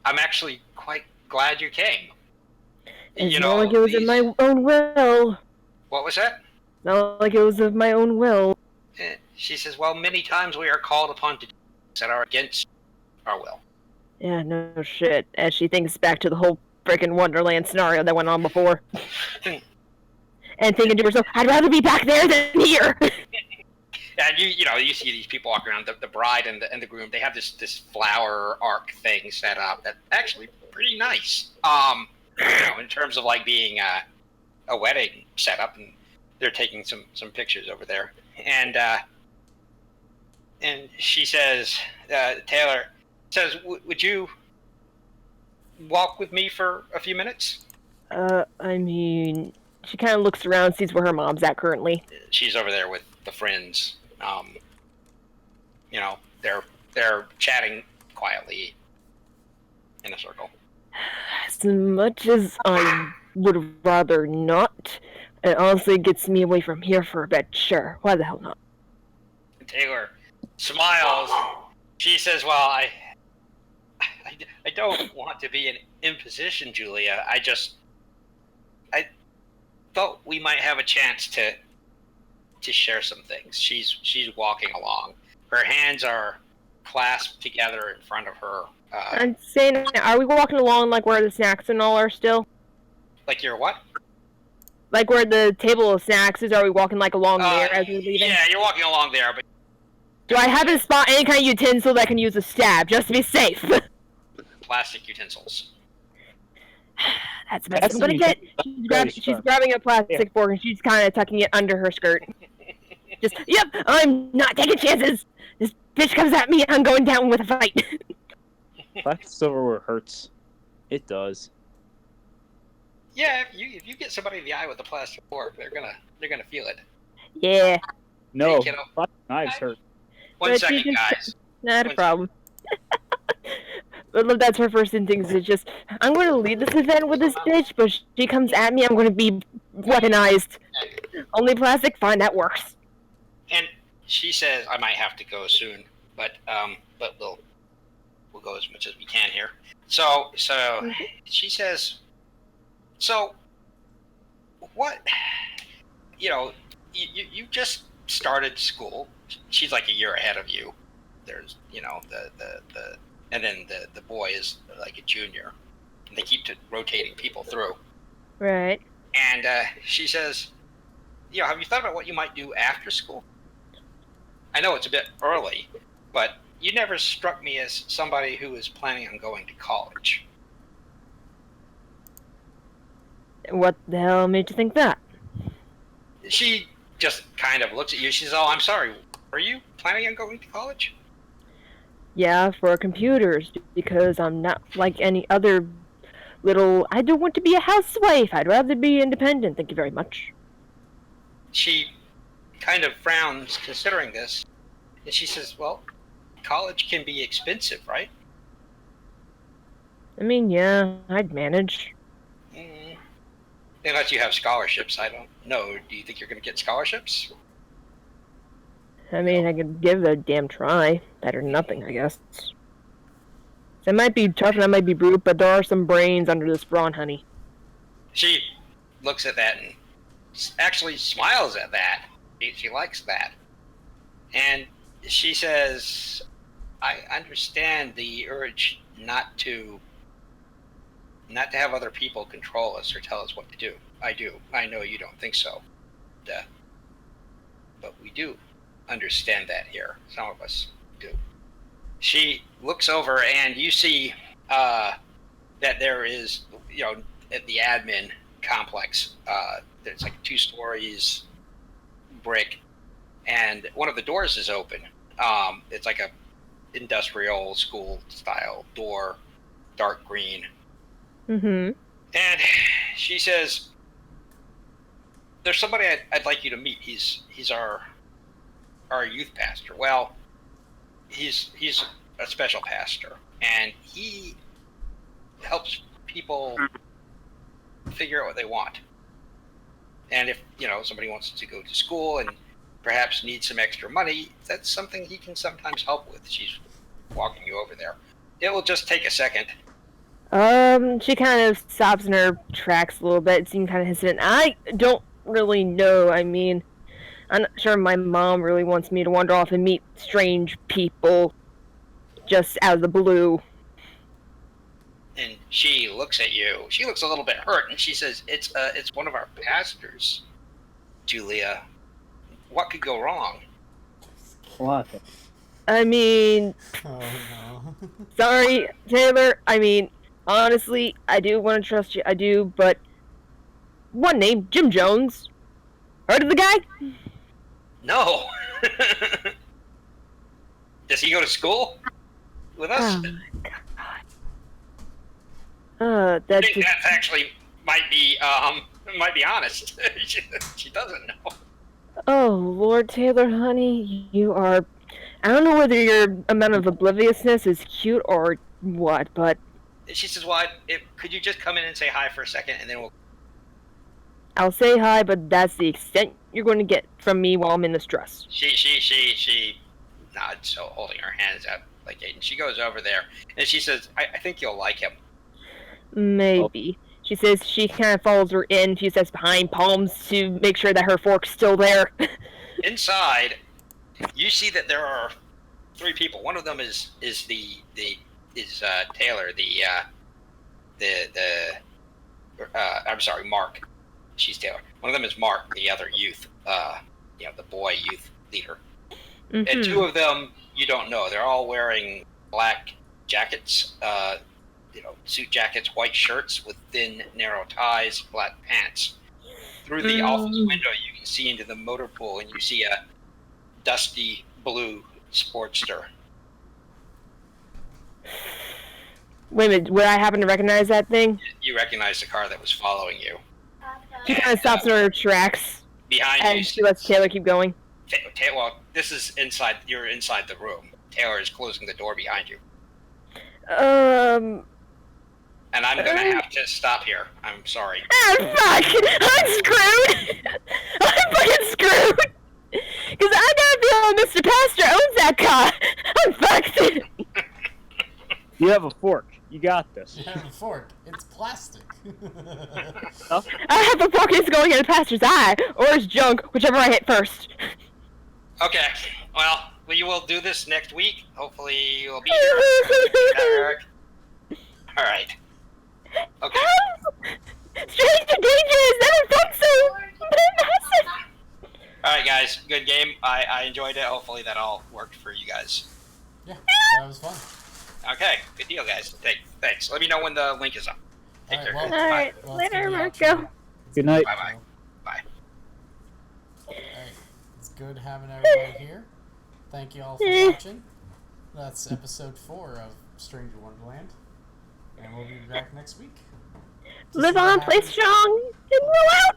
I'm actually quite glad you came." It's not like it was of my own will. What was that? Not like it was of my own will. And she says, "Well, many times we are called upon to do things that are against our will." Yeah, no shit. As she thinks back to the whole freaking Wonderland scenario that went on before. And thinking to herself, I'd rather be back there than here. And you see these people walking around, the bride and the groom. They have this flower arc thing set up that's actually pretty nice. In terms of being a wedding setup, and they're taking some pictures over there. And she says, Taylor says, "Would you walk with me for a few minutes?" I mean, she kind of looks around, sees where her mom's at currently. She's over there with the friends. They're chatting quietly in a circle. As much as I would rather not, It honestly gets me away from here for a bit, sure. Why the hell not? Taylor smiles. She says, "Well, I don't want to be an imposition, Julia. I thought we might have a chance to share some things." She's walking along. Her hands are clasped together in front of her. I'm saying, are we walking along like where the snacks and all are still? Like you're what? Like where the table of snacks is? Are we walking like along there as we're leaving? Yeah, you're walking along there, but Do I happen to spot any kind of utensil that can use a stab, just to be safe? plastic utensils. That's the best I'm gonna get. She's grabbing a plastic fork and she's kind of tucking it under her skirt. Just, yep, I'm not taking chances. This bitch comes at me, I'm going down with a fight. Plastic silverware hurts. It does. Yeah, if you get somebody in the eye with a plastic fork, they're gonna feel it. Yeah. No, Hey, kiddo. plastic knives hurt. One But second, guys. Not a One problem. But that's her first instinct. Is just, I'm going to lead this event with this bitch, but she comes at me, I'm going to be weaponized. Only plastic? Fine, that works. And she says, "I might have to go soon, but we'll go as much as we can here." So she says, "So what? You just started school." She's like a year ahead of you. There's the and then the boy is like a junior. And they keep rotating people through. Right. And she says, have you thought about what you might do after school? I know it's a bit early, but you never struck me as somebody who is planning on going to college. What the hell made you think that? She just kind of looks at you. She says, "Oh, I'm sorry. Are you planning on going to college?" Yeah, for computers, because I'm not like any other little... I don't want to be a housewife. I'd rather be independent. Thank you very much. She kind of frowns considering this, and she says, "Well, college can be expensive, right?" I mean, yeah, I'd manage. Unless you have scholarships, I don't know. Do you think you're going to get scholarships? I mean, I could give it a damn try. Better than nothing, I guess. It might be tough and I might be brute, but there are some brains under this brawn, honey. She looks at that and actually smiles at that. She likes that. And she says, "I understand the urge not to have other people control us or tell us what to do. I do. I know you don't think so. But we do understand that here. Some of us do." She looks over and you see that there is, at the admin complex, there's like 2 stories, brick, and one of the doors is open. It's like a industrial school style door, dark green. Mm-hmm. And she says, "There's somebody I'd like you to meet. He's our youth pastor. Well, he's a special pastor, and he helps people figure out what they want. And if somebody wants to go to school and perhaps needs some extra money, that's something he can sometimes help with." She's walking you over there. It will just take a second. She kind of stops in her tracks a little bit, seems kind of hesitant. I don't really know. I mean, I'm not sure my mom really wants me to wander off and meet strange people just out of the blue. And she looks at you. She looks a little bit hurt, and she says, "It's one of our pastors, Julia. What could go wrong?" What? I mean, Oh no. sorry, Taylor. I mean, honestly, I do want to trust you. I do, but one name, Jim Jones. Heard of the guy? No. Does he go to school with us? Oh my god. That's I think just... that actually might be honest. She doesn't know. Oh, Lord Taylor, honey, you are... I don't know whether your amount of obliviousness is cute or what, but... She says, "Well, could you just come in and say hi for a second, and then we'll..." I'll say hi, but that's the extent you're going to get from me while I'm in this dress. She nods, so holding her hands up like Aiden. She goes over there and she says, I think you'll like him. Maybe. She says she kind of follows her in. She steps behind palms to make sure that her fork's still there. Inside, you see that there are 3 people. One of them is Taylor, I'm sorry, Mark. She's Taylor. One of them is Mark, the other youth, the boy youth leader. Mm-hmm. And 2 of them you don't know. They're all wearing black jackets, suit jackets, white shirts with thin, narrow ties, black pants. Through the office window, you can see into the motor pool, and you see a dusty blue Sportster. Wait a minute, would I happen to recognize that thing? You recognize the car that was following you. She kind of stops in her tracks, Behind and you, she lets Taylor keep going. Well, this is inside. You're inside the room. Taylor is closing the door behind you. And I'm gonna have to stop here. I'm sorry. Oh, fuck! I'm screwed! I'm fucking screwed! Because I gotta feel Mr. Pastor owns that car! I'm fucked! You have a fork. You got this. You have a fork. It's plastic. I have a fork, it's going in the pastor's eye, or his junk, whichever I hit first. Okay. Well, we will do this next week. Hopefully you'll be here. Eric. All right. Okay. Strange and dangerous! Never thought so! Massive! All right, guys. Good game. I enjoyed it. Hopefully that all worked for you guys. Yeah, that was fun. Okay. Good deal, guys. Thanks. Let me know when the link is up. Take care. Well, Alright, well, let's later, do the Marco. outro. Good night. Bye-bye. Bye. Alright, it's good having everybody here. Thank you all for watching. That's episode 4 of Stranger Wonderland. And we'll be back next week. Live on, play strong, and roll out!